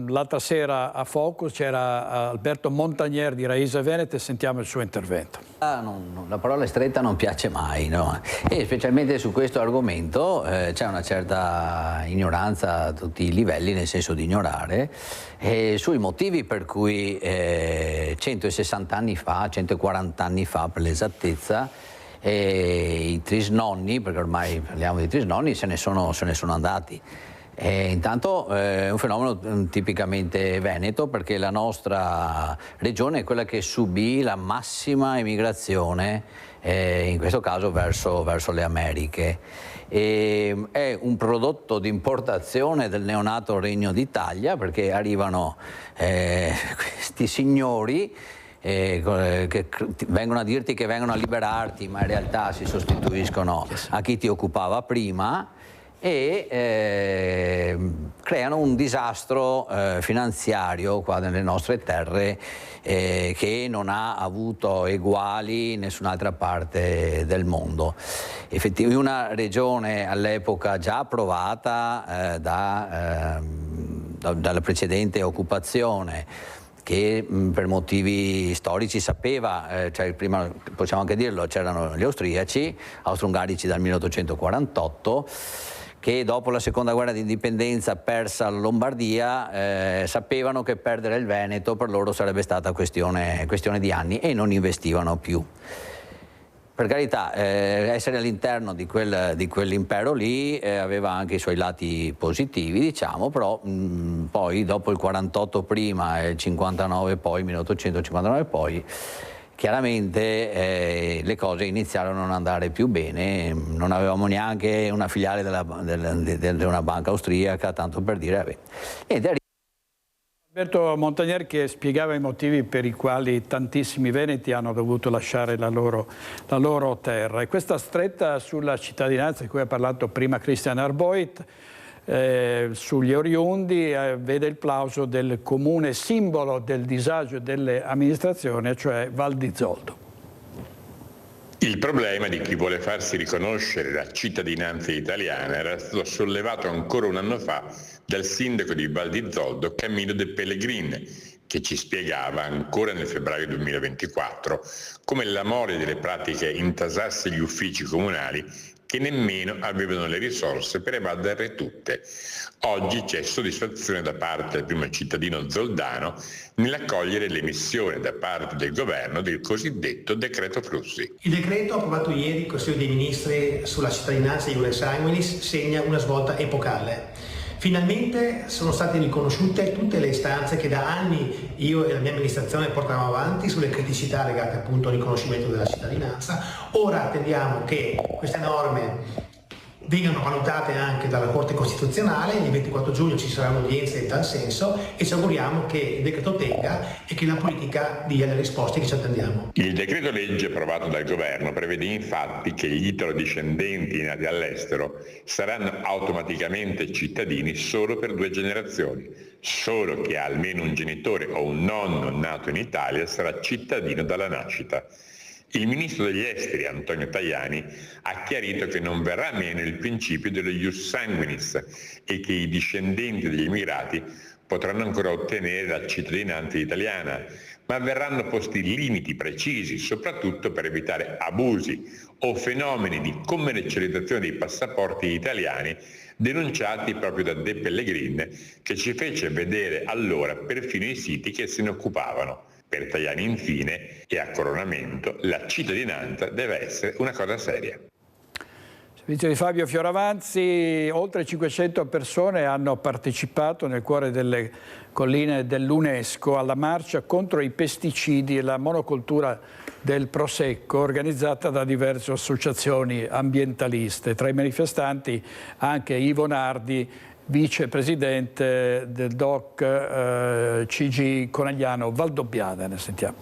l'altra sera a Focus c'era Alberto Montagnier di Raisa Venete, sentiamo il suo intervento. La parola stretta non piace mai, no? E specialmente su questo argomento c'è una certa ignoranza a tutti i livelli, nel senso di ignorare, sui motivi per cui 160 anni fa, 140 anni fa per l'esattezza, e i trisnonni, perché ormai parliamo di trisnonni, se ne sono andati. Intanto è un fenomeno tipicamente veneto, perché la nostra regione è quella che subì la massima emigrazione, in questo caso verso le Americhe. È un prodotto di importazione del neonato Regno d'Italia, perché arrivano questi signori che vengono a dirti che vengono a liberarti, ma in realtà si sostituiscono a chi ti occupava prima e creano un disastro finanziario qua nelle nostre terre che non ha avuto eguali in nessun'altra parte del mondo. Effettivamente una regione all'epoca già provata dalla precedente occupazione, che per motivi storici sapeva, cioè prima possiamo anche dirlo, c'erano gli austriaci, austro-ungarici dal 1848, che dopo la seconda guerra di indipendenza persa la Lombardia, sapevano che perdere il Veneto per loro sarebbe stata questione di anni e non investivano più. Per carità, essere all'interno di quell'impero lì aveva anche i suoi lati positivi, diciamo, però poi dopo il 48 prima e il 59 poi, 1859 poi, chiaramente le cose iniziarono a non andare più bene. Non avevamo neanche una filiale di una banca austriaca, tanto per dire. Alberto Montagnier, che spiegava i motivi per i quali tantissimi veneti hanno dovuto lasciare la loro terra. E questa stretta sulla cittadinanza di cui ha parlato prima Christian Arboit, sugli oriundi, vede il plauso del comune simbolo del disagio delle amministrazioni, cioè Val di Zoldo. Il problema di chi vuole farsi riconoscere la cittadinanza italiana era stato sollevato ancora un anno fa dal sindaco di Val di Zoldo, Camillo De Pellegrin, che ci spiegava ancora nel febbraio 2024 come la mole delle pratiche intasasse gli uffici comunali che nemmeno avevano le risorse per evaderle tutte. Oggi c'è soddisfazione da parte del primo cittadino zoldano nell'accogliere l'emissione da parte del governo del cosiddetto decreto flussi. Il decreto approvato ieri il Consiglio dei Ministri sulla cittadinanza Iure Sanguinis segna una svolta epocale. Finalmente sono state riconosciute tutte le istanze che da anni io e la mia amministrazione portavamo avanti sulle criticità legate appunto al riconoscimento della cittadinanza. Ora attendiamo che queste norme vengano valutate anche dalla Corte Costituzionale. Il 24 giugno ci sarà un'udienza in tal senso e ci auguriamo che il decreto tenga e che la politica dia le risposte che ci attendiamo. Il decreto legge approvato dal governo prevede infatti che gli italo-discendenti nati all'estero saranno automaticamente cittadini solo per 2 generazioni. Solo chi ha almeno un genitore o un nonno nato in Italia sarà cittadino dalla nascita. Il ministro degli esteri, Antonio Tajani, ha chiarito che non verrà meno il principio dello ius sanguinis e che i discendenti degli immigrati potranno ancora ottenere la cittadinanza italiana, ma verranno posti limiti precisi, soprattutto per evitare abusi o fenomeni di commercializzazione dei passaporti italiani denunciati proprio da De Pellegrin, che ci fece vedere allora perfino i siti che se ne occupavano. Per Tajani, infine, e a coronamento, la cittadinanza deve essere una cosa seria. Servizio di Fabio Fioravanti. Oltre 500 persone hanno partecipato nel cuore delle colline dell'UNESCO alla marcia contro i pesticidi e la monocoltura del Prosecco, organizzata da diverse associazioni ambientaliste. Tra i manifestanti anche Ivo Nardi, vicepresidente del DOC CG Conegliano Valdobbiadene. Ne sentiamo.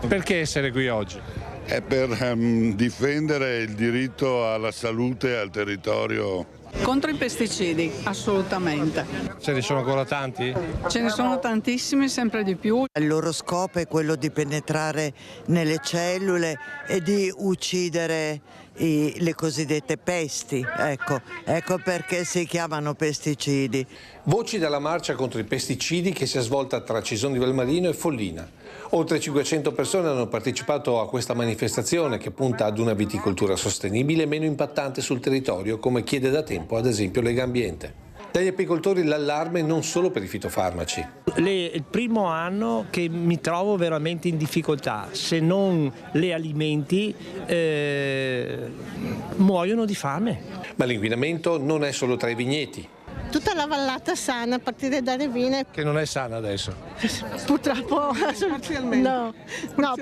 Perché essere qui oggi? È per difendere il diritto alla salute e al territorio. Contro i pesticidi, assolutamente. Ce ne sono ancora tanti? Ce ne sono tantissimi, sempre di più. Il loro scopo è quello di penetrare nelle cellule e di uccidere le cosiddette pesti. Ecco perché si chiamano pesticidi. Voci dalla marcia contro i pesticidi che si è svolta tra Cisone di Valmarino e Follina. Oltre 500 persone hanno partecipato a questa manifestazione che punta ad una viticoltura sostenibile e meno impattante sul territorio, come chiede da tempo ad esempio Legambiente. Dagli apicoltori l'allarme non solo per i fitofarmaci. Il primo anno che mi trovo veramente in difficoltà, se non le alimenti muoiono di fame. Ma l'inquinamento non è solo tra i vigneti. Tutta la vallata sana a partire da Revine. Che non è sana adesso? Purtroppo no,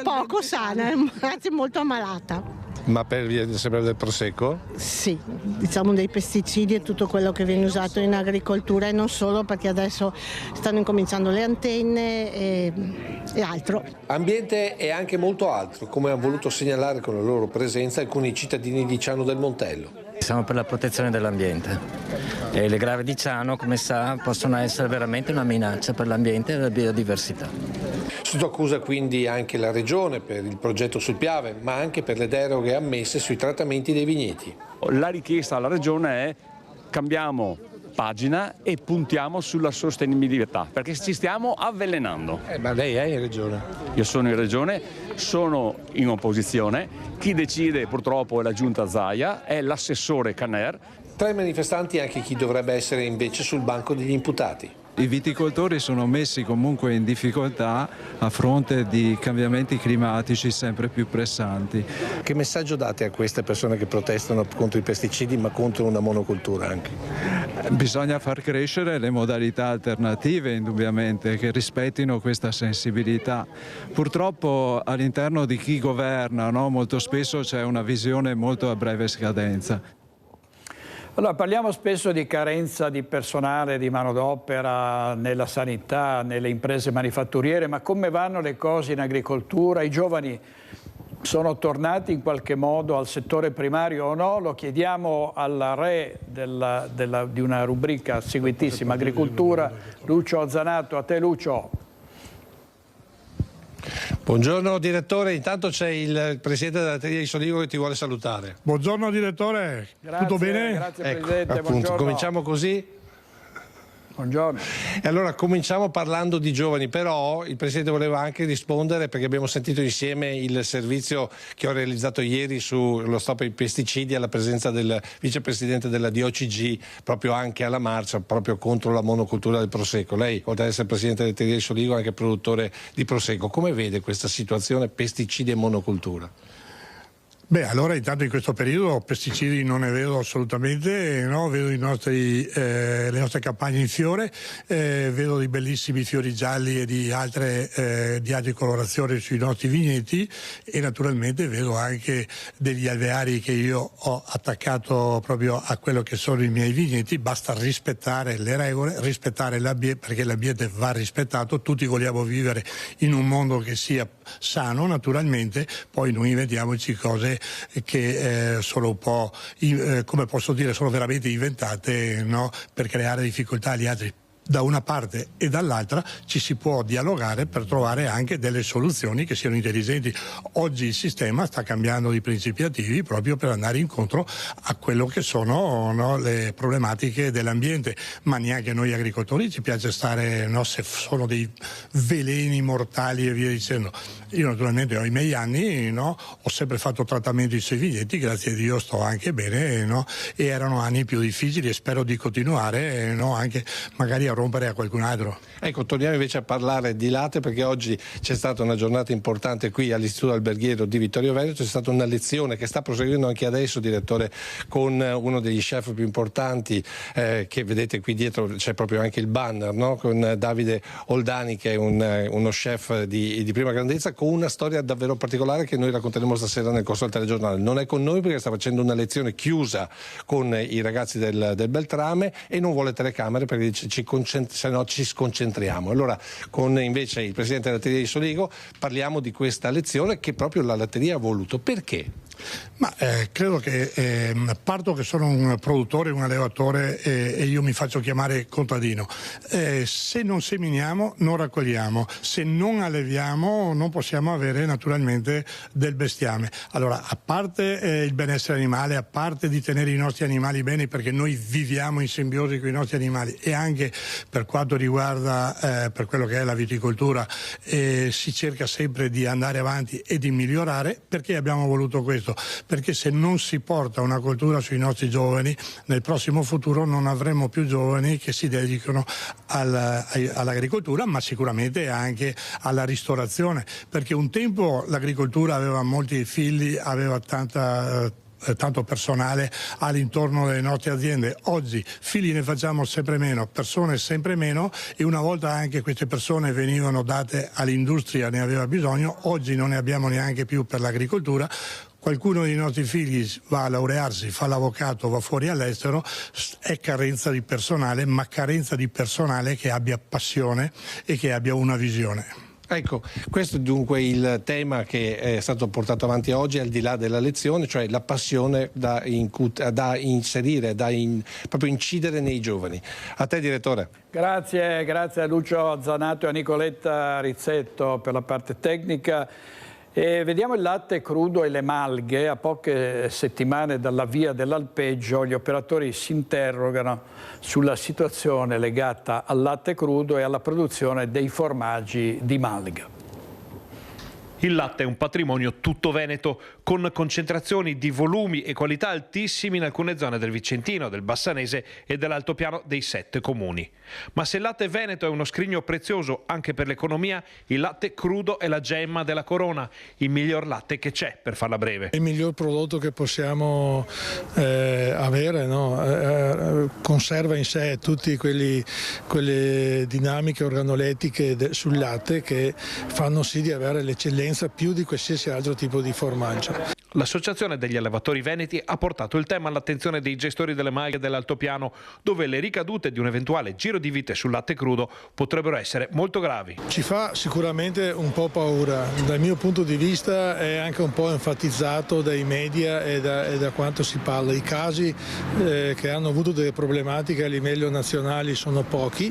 poco sana, anzi molto ammalata. Ma per via sempre del Prosecco? Sì, diciamo dei pesticidi e tutto quello che viene usato in agricoltura e non solo, perché adesso stanno incominciando le antenne e altro. Ambiente e anche molto altro, come hanno voluto segnalare con la loro presenza alcuni cittadini di Ciano del Montello. Siamo per la protezione dell'ambiente e le grave di Ciano, come sa, possono essere veramente una minaccia per l'ambiente e la biodiversità. Sotto accusa quindi anche la Regione per il progetto sul Piave, ma anche per le deroghe ammesse sui trattamenti dei vigneti. La richiesta alla Regione è: cambiamo pagina e puntiamo sulla sostenibilità, perché ci stiamo avvelenando. Ma lei è in Regione? Io sono in Regione, sono in opposizione, chi decide purtroppo è la Giunta Zaia, è l'assessore Caner. Tra i manifestanti anche chi dovrebbe essere invece sul banco degli imputati. I viticoltori sono messi comunque in difficoltà a fronte di cambiamenti climatici sempre più pressanti. Che messaggio date a queste persone che protestano contro i pesticidi ma contro una monocultura anche? Bisogna far crescere le modalità alternative, indubbiamente, che rispettino questa sensibilità. Purtroppo all'interno di chi governa, molto spesso c'è una visione molto a breve scadenza. Allora, parliamo spesso di carenza di personale, di manodopera nella sanità, nelle imprese manifatturiere, ma come vanno le cose in agricoltura? I giovani sono tornati in qualche modo al settore primario o no? Lo chiediamo alla re di una rubrica seguitissima, agricoltura, Lucio Ozzanato. A te, Lucio. Buongiorno direttore, intanto c'è il presidente della Teria di Soligo che ti vuole salutare. Buongiorno direttore, grazie, tutto bene? Grazie ecco, Presidente, appunto, buongiorno. cominciamo così. Buongiorno. E allora cominciamo parlando di giovani, però il Presidente voleva anche rispondere perché abbiamo sentito insieme il servizio che ho realizzato ieri sullo stop ai pesticidi alla presenza del vicepresidente della DOCG proprio anche alla marcia proprio contro la monocultura del Prosecco. Lei, oltre ad essere presidente del Teria di Soligo, è anche produttore di Prosecco. Come vede questa situazione pesticidi e monocultura? Beh, allora intanto in questo periodo pesticidi non ne vedo assolutamente, no? Vedo le nostre campagne in fiore, vedo dei bellissimi fiori gialli e di altre colorazioni sui nostri vigneti e naturalmente vedo anche degli alveari che io ho attaccato proprio a quello che sono i miei vigneti. Basta rispettare le regole, rispettare l'ambiente, perché l'ambiente va rispettato, tutti vogliamo vivere in un mondo che sia sano naturalmente, poi noi inventiamoci cose che sono un po', come posso dire, sono veramente inventate, no? Per creare difficoltà agli altri. Da una parte e dall'altra ci si può dialogare per trovare anche delle soluzioni che siano intelligenti. Oggi il sistema sta cambiando di principi attivi proprio per andare incontro a quello che sono, no, le problematiche dell'ambiente, ma neanche noi agricoltori ci piace stare, no, se sono dei veleni mortali e via dicendo. Io naturalmente ho i miei anni, no, ho sempre fatto trattamenti sui vigneti, grazie a Dio sto anche bene, no, e erano anni più difficili e spero di continuare, no, anche magari a interrompere a qualcun altro. Ecco, torniamo invece a parlare di latte, perché oggi c'è stata una giornata importante qui all'Istituto Alberghiero di Vittorio Veneto. C'è stata una lezione che sta proseguendo anche adesso, direttore, con uno degli chef più importanti, che vedete qui dietro, c'è proprio anche il banner, no? Con Davide Oldani, che è uno chef di prima grandezza, con una storia davvero particolare che noi racconteremo stasera nel corso del telegiornale. Non è con noi perché sta facendo una lezione chiusa con i ragazzi del Beltrame e non vuole telecamere perché dice se no ci sconcentriamo. Allora, con invece il presidente della latteria di Soligo parliamo di questa lezione che proprio la latteria ha voluto. Perché? Ma credo che parto che sono un produttore, un allevatore e io mi faccio chiamare contadino. Se non seminiamo non raccogliamo, se non alleviamo non possiamo avere naturalmente del bestiame. Allora, a parte il benessere animale, a parte di tenere i nostri animali bene, perché noi viviamo in simbiosi con i nostri animali, e anche per quanto riguarda per quello che è la viticoltura, si cerca sempre di andare avanti e di migliorare. Perché abbiamo voluto questo? Perché se non si porta una cultura sui nostri giovani, nel prossimo futuro non avremo più giovani che si dedicano all'agricoltura, ma sicuramente anche alla ristorazione, perché un tempo l'agricoltura aveva molti figli, aveva tanto personale all'intorno delle nostre aziende. Oggi figli ne facciamo sempre meno, persone sempre meno, e una volta anche queste persone venivano date all'industria, ne aveva bisogno, oggi non ne abbiamo neanche più per l'agricoltura. Qualcuno dei nostri figli va a laurearsi, fa l'avvocato, va fuori all'estero, è carenza di personale, ma carenza di personale che abbia passione e che abbia una visione. Ecco, questo è dunque il tema che è stato portato avanti oggi, al di là della lezione, cioè la passione da inserire, proprio incidere nei giovani. A te, direttore. Grazie a Lucio Zanato e a Nicoletta Rizzetto per la parte tecnica. E vediamo il latte crudo e le malghe. A poche settimane dall'avvio dell'alpeggio gli operatori si interrogano sulla situazione legata al latte crudo e alla produzione dei formaggi di malga. Il latte è un patrimonio tutto veneto, con concentrazioni di volumi e qualità altissimi in alcune zone del Vicentino, del Bassanese e dell'altopiano dei 7 comuni. Ma se il latte veneto è uno scrigno prezioso anche per l'economia, il latte crudo è la gemma della corona, il miglior latte che c'è, per farla breve. Il miglior prodotto che possiamo avere, no? Conserva in sé tutte quelle dinamiche organolettiche sul latte che fanno sì di avere l'eccellenza più di qualsiasi altro tipo di formaggio. L'Associazione degli allevatori veneti ha portato il tema all'attenzione dei gestori delle malghe dell'altopiano, dove le ricadute di un eventuale giro di vite sul latte crudo potrebbero essere molto gravi. Ci fa sicuramente un po' paura, dal mio punto di vista è anche un po' enfatizzato dai media e da quanto si parla. I casi che hanno avuto delle problematiche a livello nazionale sono pochi,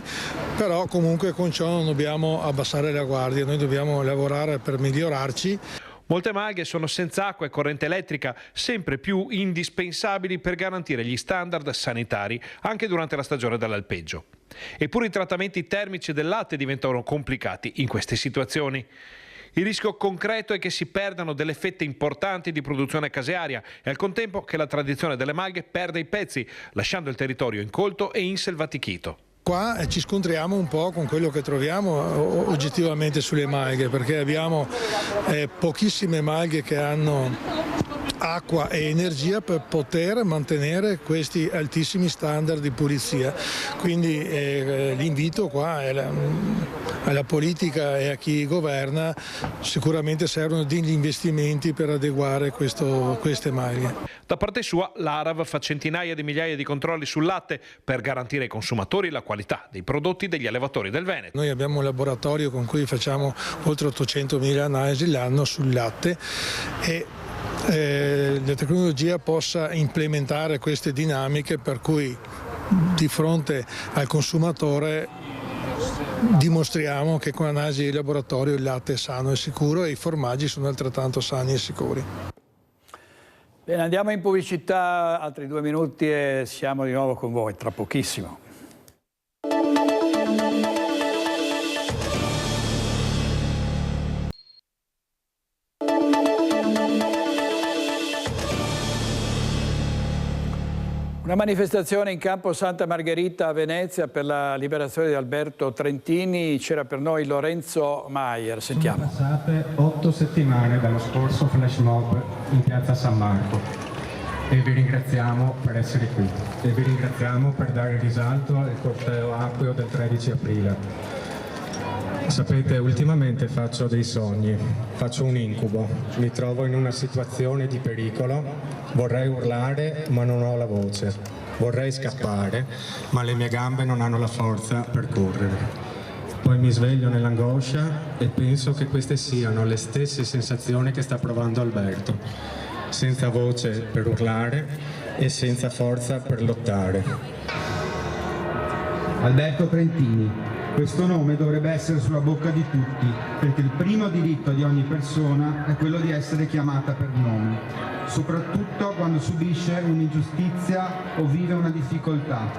però comunque con ciò non dobbiamo abbassare la guardia, noi dobbiamo lavorare per migliorarci. Molte malghe sono senza acqua e corrente elettrica, sempre più indispensabili per garantire gli standard sanitari anche durante la stagione dell'alpeggio. Eppure i trattamenti termici del latte diventano complicati in queste situazioni. Il rischio concreto è che si perdano delle fette importanti di produzione casearia e al contempo che la tradizione delle malghe perda i pezzi, lasciando il territorio incolto e inselvatichito. Qua ci scontriamo un po' con quello che troviamo oggettivamente sulle malghe, perché abbiamo pochissime malghe che hanno acqua e energia per poter mantenere questi altissimi standard di pulizia. Quindi l'invito qua è alla politica e a chi governa, sicuramente servono degli investimenti per adeguare queste maglie. Da parte sua l'ARAV fa centinaia di migliaia di controlli sul latte per garantire ai consumatori la qualità dei prodotti degli allevatori del Veneto. Noi abbiamo un laboratorio con cui facciamo oltre 800.000 analisi l'anno sul latte e la tecnologia possa implementare queste dinamiche per cui di fronte al consumatore dimostriamo che con analisi di laboratorio il latte è sano e sicuro e i formaggi sono altrettanto sani e sicuri. Bene, andiamo in pubblicità, altri 2 minuti e siamo di nuovo con voi, tra pochissimo. Una manifestazione in campo Santa Margherita a Venezia per la liberazione di Alberto Trentini. C'era per noi Lorenzo Maier. Sentiamo. Sono passate 8 settimane dallo scorso flash mob in piazza San Marco e vi ringraziamo per essere qui e vi ringraziamo per dare risalto al corteo acqueo del 13 aprile. Sapete, ultimamente faccio dei sogni, faccio un incubo, mi trovo in una situazione di pericolo, vorrei urlare ma non ho la voce, vorrei scappare ma le mie gambe non hanno la forza per correre. Poi mi sveglio nell'angoscia e penso che queste siano le stesse sensazioni che sta provando Alberto, senza voce per urlare e senza forza per lottare. Alberto Trentini. Questo nome dovrebbe essere sulla bocca di tutti, perché il primo diritto di ogni persona è quello di essere chiamata per nome, soprattutto quando subisce un'ingiustizia o vive una difficoltà.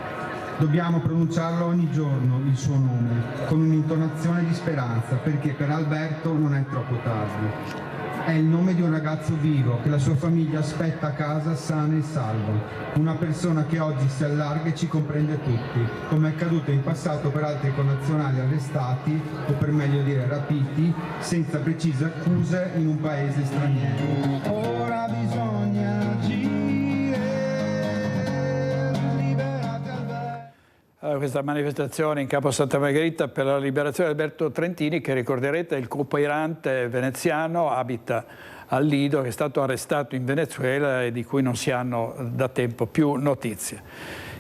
Dobbiamo pronunciarlo ogni giorno, il suo nome, con un'intonazione di speranza, perché per Alberto non è troppo tardi. È il nome di un ragazzo vivo che la sua famiglia aspetta a casa sana e salvo. Una persona che oggi si allarga e ci comprende tutti, come è accaduto in passato per altri connazionali arrestati, o per meglio dire rapiti, senza precise accuse in un paese straniero. Ora bisogna agire, liberate Alberto. Questa manifestazione in campo Santa Margherita per la liberazione di Alberto Trentini, che ricorderete è il cooperante veneziano, abita al Lido, che è stato arrestato in Venezuela e di cui non si hanno da tempo più notizie.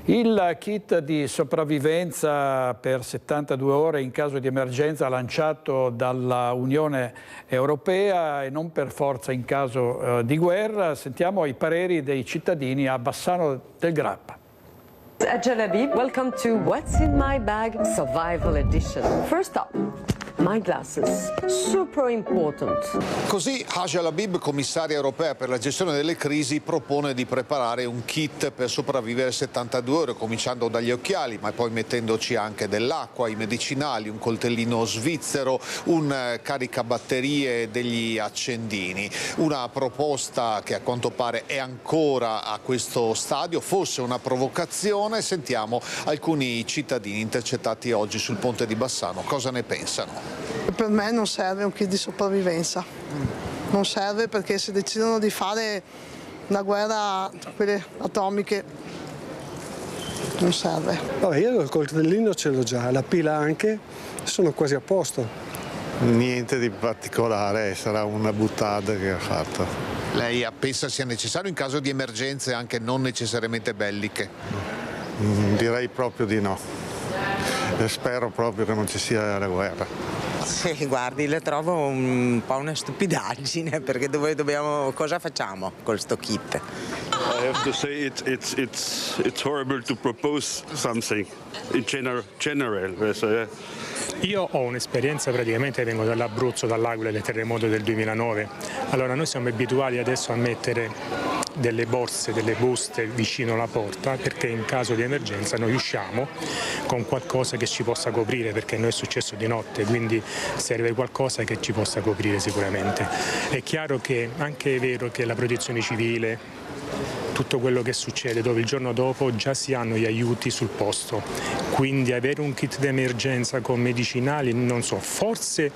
Il kit di sopravvivenza per 72 ore in caso di emergenza lanciato dalla Unione Europea e non per forza in caso di guerra. Sentiamo i pareri dei cittadini a Bassano del Grappa. Hajj Habib, welcome to What's in My Bag Survival Edition. First up, my glasses, super important. Così Hajj Habib, commissaria europea per la gestione delle crisi, propone di preparare un kit per sopravvivere 72 ore, cominciando dagli occhiali, ma poi mettendoci anche dell'acqua, i medicinali, un coltellino svizzero, un caricabatterie, degli accendini. Una proposta che a quanto pare è ancora a questo stadio, forse una provocazione. Sentiamo alcuni cittadini intercettati oggi sul ponte di Bassano. Cosa ne pensano? Per me non serve un kit di sopravvivenza, non serve perché se decidono di fare una guerra, quelle atomiche, non serve. Vabbè, io il coltellino ce l'ho già, la pila anche, sono quasi a posto. Niente di particolare, sarà una buttata che ha fatto. Lei pensa sia necessario in caso di emergenze anche non necessariamente belliche? Direi proprio di no. E spero proprio che non ci sia la guerra. Sì, guardi, le trovo un po' una stupidaggine perché cosa facciamo con sto kit? I have to say it's horrible to propose something in general. Io ho un'esperienza, praticamente vengo dall'Abruzzo, dall'Aquila, del terremoto del 2009. Allora noi siamo abituati adesso a mettere delle borse, delle buste vicino alla porta perché in caso di emergenza noi usciamo con qualcosa che ci possa coprire, perché noi è successo di notte, quindi serve qualcosa che ci possa coprire sicuramente. È chiaro che anche è vero che la protezione civile, tutto quello che succede dove il giorno dopo già si hanno gli aiuti sul posto, quindi avere un kit d'emergenza con medicinali, non so, forse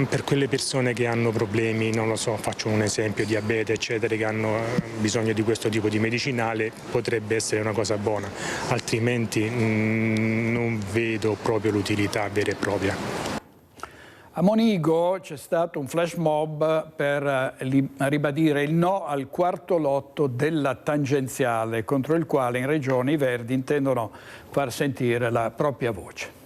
per quelle persone che hanno problemi, non lo so, faccio un esempio, diabete eccetera, che hanno bisogno di questo tipo di medicinale, potrebbe essere una cosa buona, altrimenti non vedo proprio l'utilità vera e propria. A Monigo c'è stato un flash mob per ribadire il no al quarto lotto della tangenziale, contro il quale in Regione i Verdi intendono far sentire la propria voce.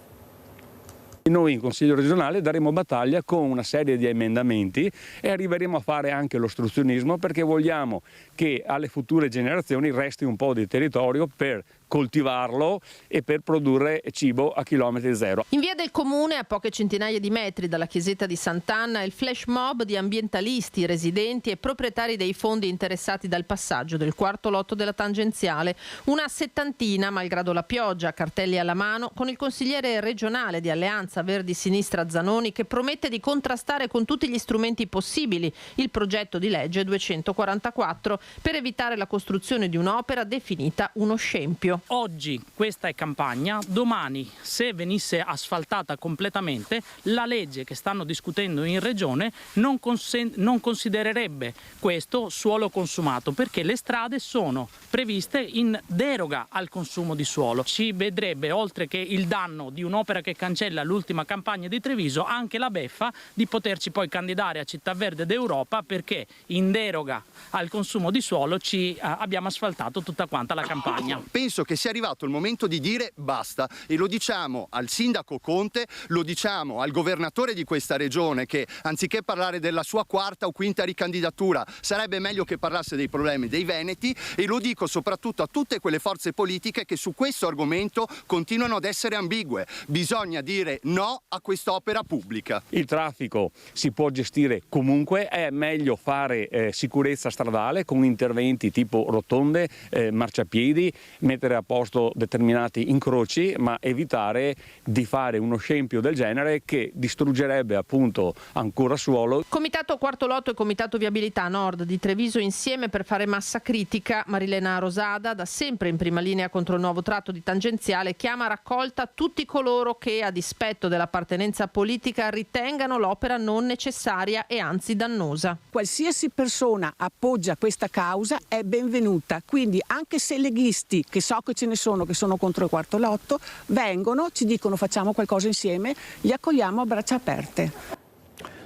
Noi in Consiglio regionale daremo battaglia con una serie di emendamenti e arriveremo a fare anche l'ostruzionismo perché vogliamo che alle future generazioni resti un po' di territorio per coltivarlo e per produrre cibo a chilometri zero. In via del Comune, a poche centinaia di metri dalla chiesetta di Sant'Anna, il flash mob di ambientalisti, residenti e proprietari dei fondi interessati dal passaggio del quarto lotto della tangenziale. Una settantina, malgrado la pioggia, cartelli alla mano, con il consigliere regionale di Alleanza Verdi-Sinistra Zanoni che promette di contrastare con tutti gli strumenti possibili il progetto di legge 244 per evitare la costruzione di un'opera definita uno scempio. Oggi questa è campagna, domani se venisse asfaltata completamente la legge che stanno discutendo in regione non considererebbe questo suolo consumato, perché le strade sono previste in deroga al consumo di suolo. Ci vedrebbe, oltre che il danno di un'opera che cancella l'ultima campagna di Treviso, anche la beffa di poterci poi candidare a Città Verde d'Europa, perché in deroga al consumo di suolo abbiamo asfaltato tutta quanta la campagna. Penso che sia arrivato il momento di dire basta, e lo diciamo al sindaco Conte, lo diciamo al governatore di questa regione, che anziché parlare della sua quarta o quinta ricandidatura sarebbe meglio che parlasse dei problemi dei veneti, e lo dico soprattutto a tutte quelle forze politiche che su questo argomento continuano ad essere ambigue. Bisogna dire no a quest'opera pubblica. Il traffico si può gestire comunque, è meglio fare sicurezza stradale con interventi tipo rotonde, marciapiedi, mettere a posto determinati incroci, ma evitare di fare uno scempio del genere che distruggerebbe appunto ancora suolo. Comitato Quarto Lotto e Comitato Viabilità Nord di Treviso insieme per fare massa critica. Marilena Rosada, da sempre in prima linea contro il nuovo tratto di tangenziale, chiama a raccolta tutti coloro che, a dispetto dell'appartenenza politica, ritengano l'opera non necessaria e anzi dannosa. Qualsiasi persona appoggia questa causa è benvenuta, quindi anche se leghisti, che so che ce ne sono che sono contro il quarto lotto, vengono, ci dicono facciamo qualcosa insieme, li accogliamo a braccia aperte.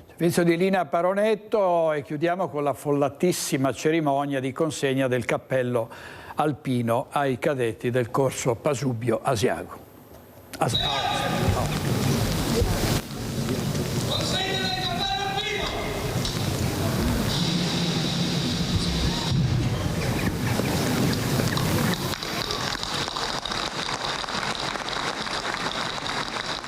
Servizio di Lina Paronetto, e chiudiamo con la follatissima cerimonia di consegna del cappello alpino ai cadetti del corso Pasubio Asiago.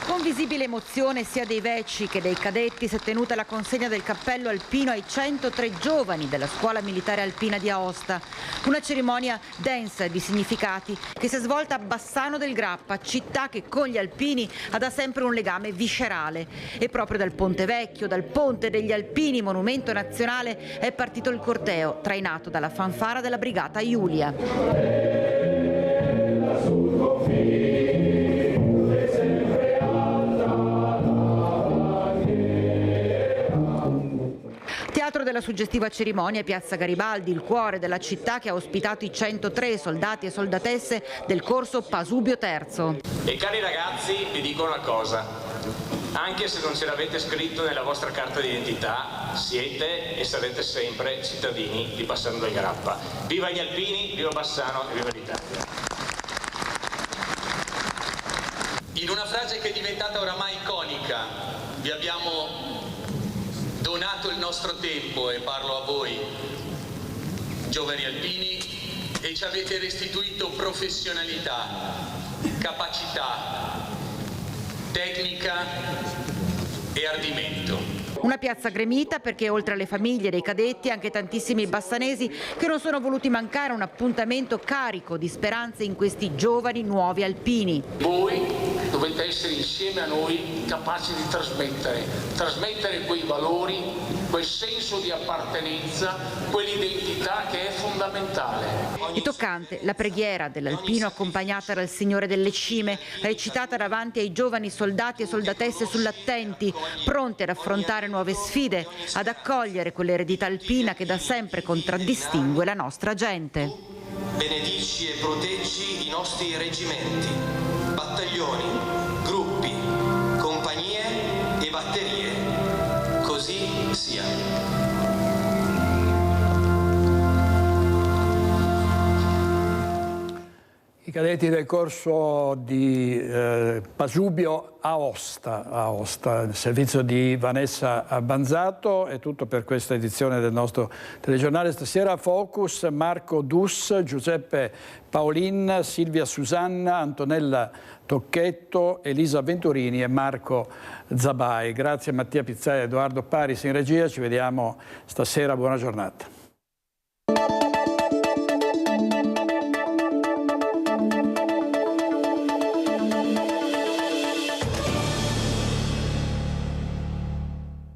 Con visibile emozione sia dei vecchi che dei cadetti si è tenuta la consegna del cappello alpino ai 103 giovani della Scuola Militare Alpina di Aosta. Una cerimonia densa di significati che si è svolta a Bassano del Grappa, città che con gli alpini ha da sempre un legame viscerale. E proprio dal Ponte Vecchio, dal Ponte degli Alpini, monumento nazionale, è partito il corteo, trainato dalla fanfara della Brigata Iulia. Teatro della suggestiva cerimonia è Piazza Garibaldi, il cuore della città che ha ospitato i 103 soldati e soldatesse del corso Pasubio III. E cari ragazzi, vi dico una cosa, anche se non ce l'avete scritto nella vostra carta d'identità, siete e sarete sempre cittadini di Bassano del Grappa. Viva gli alpini, viva Bassano e viva l'Italia. In una frase che è diventata oramai iconica, vi abbiamo donato il nostro tempo, e parlo a voi, giovani alpini, e ci avete restituito professionalità, capacità, tecnica e ardimento. Una piazza gremita perché oltre alle famiglie dei cadetti anche tantissimi bassanesi che non sono voluti mancare un appuntamento carico di speranze in questi giovani nuovi alpini. Voi dovete essere insieme a noi capaci di trasmettere quei valori, quel senso di appartenenza, quell'identità che è fondamentale. E toccante la preghiera dell'alpino accompagnata dal Signore delle Cime, recitata davanti ai giovani soldati e soldatesse sull'attenti, pronti ad affrontare nuove sfide, ad accogliere quell'eredità alpina che da sempre contraddistingue la nostra gente. Benedici e proteggi i nostri reggimenti, battaglioni, gruppi, compagnie e batterie. Così sia. I cadetti del corso di Pasubio Aosta, il servizio di Vanessa Banzato. È tutto per questa edizione del nostro telegiornale. Stasera Focus, Marco Dus, Giuseppe Paolin, Silvia Susanna, Antonella Tocchetto, Elisa Venturini e Marco Zabai. Grazie a Mattia Pizzai e Edoardo Paris in regia, ci vediamo stasera, buona giornata.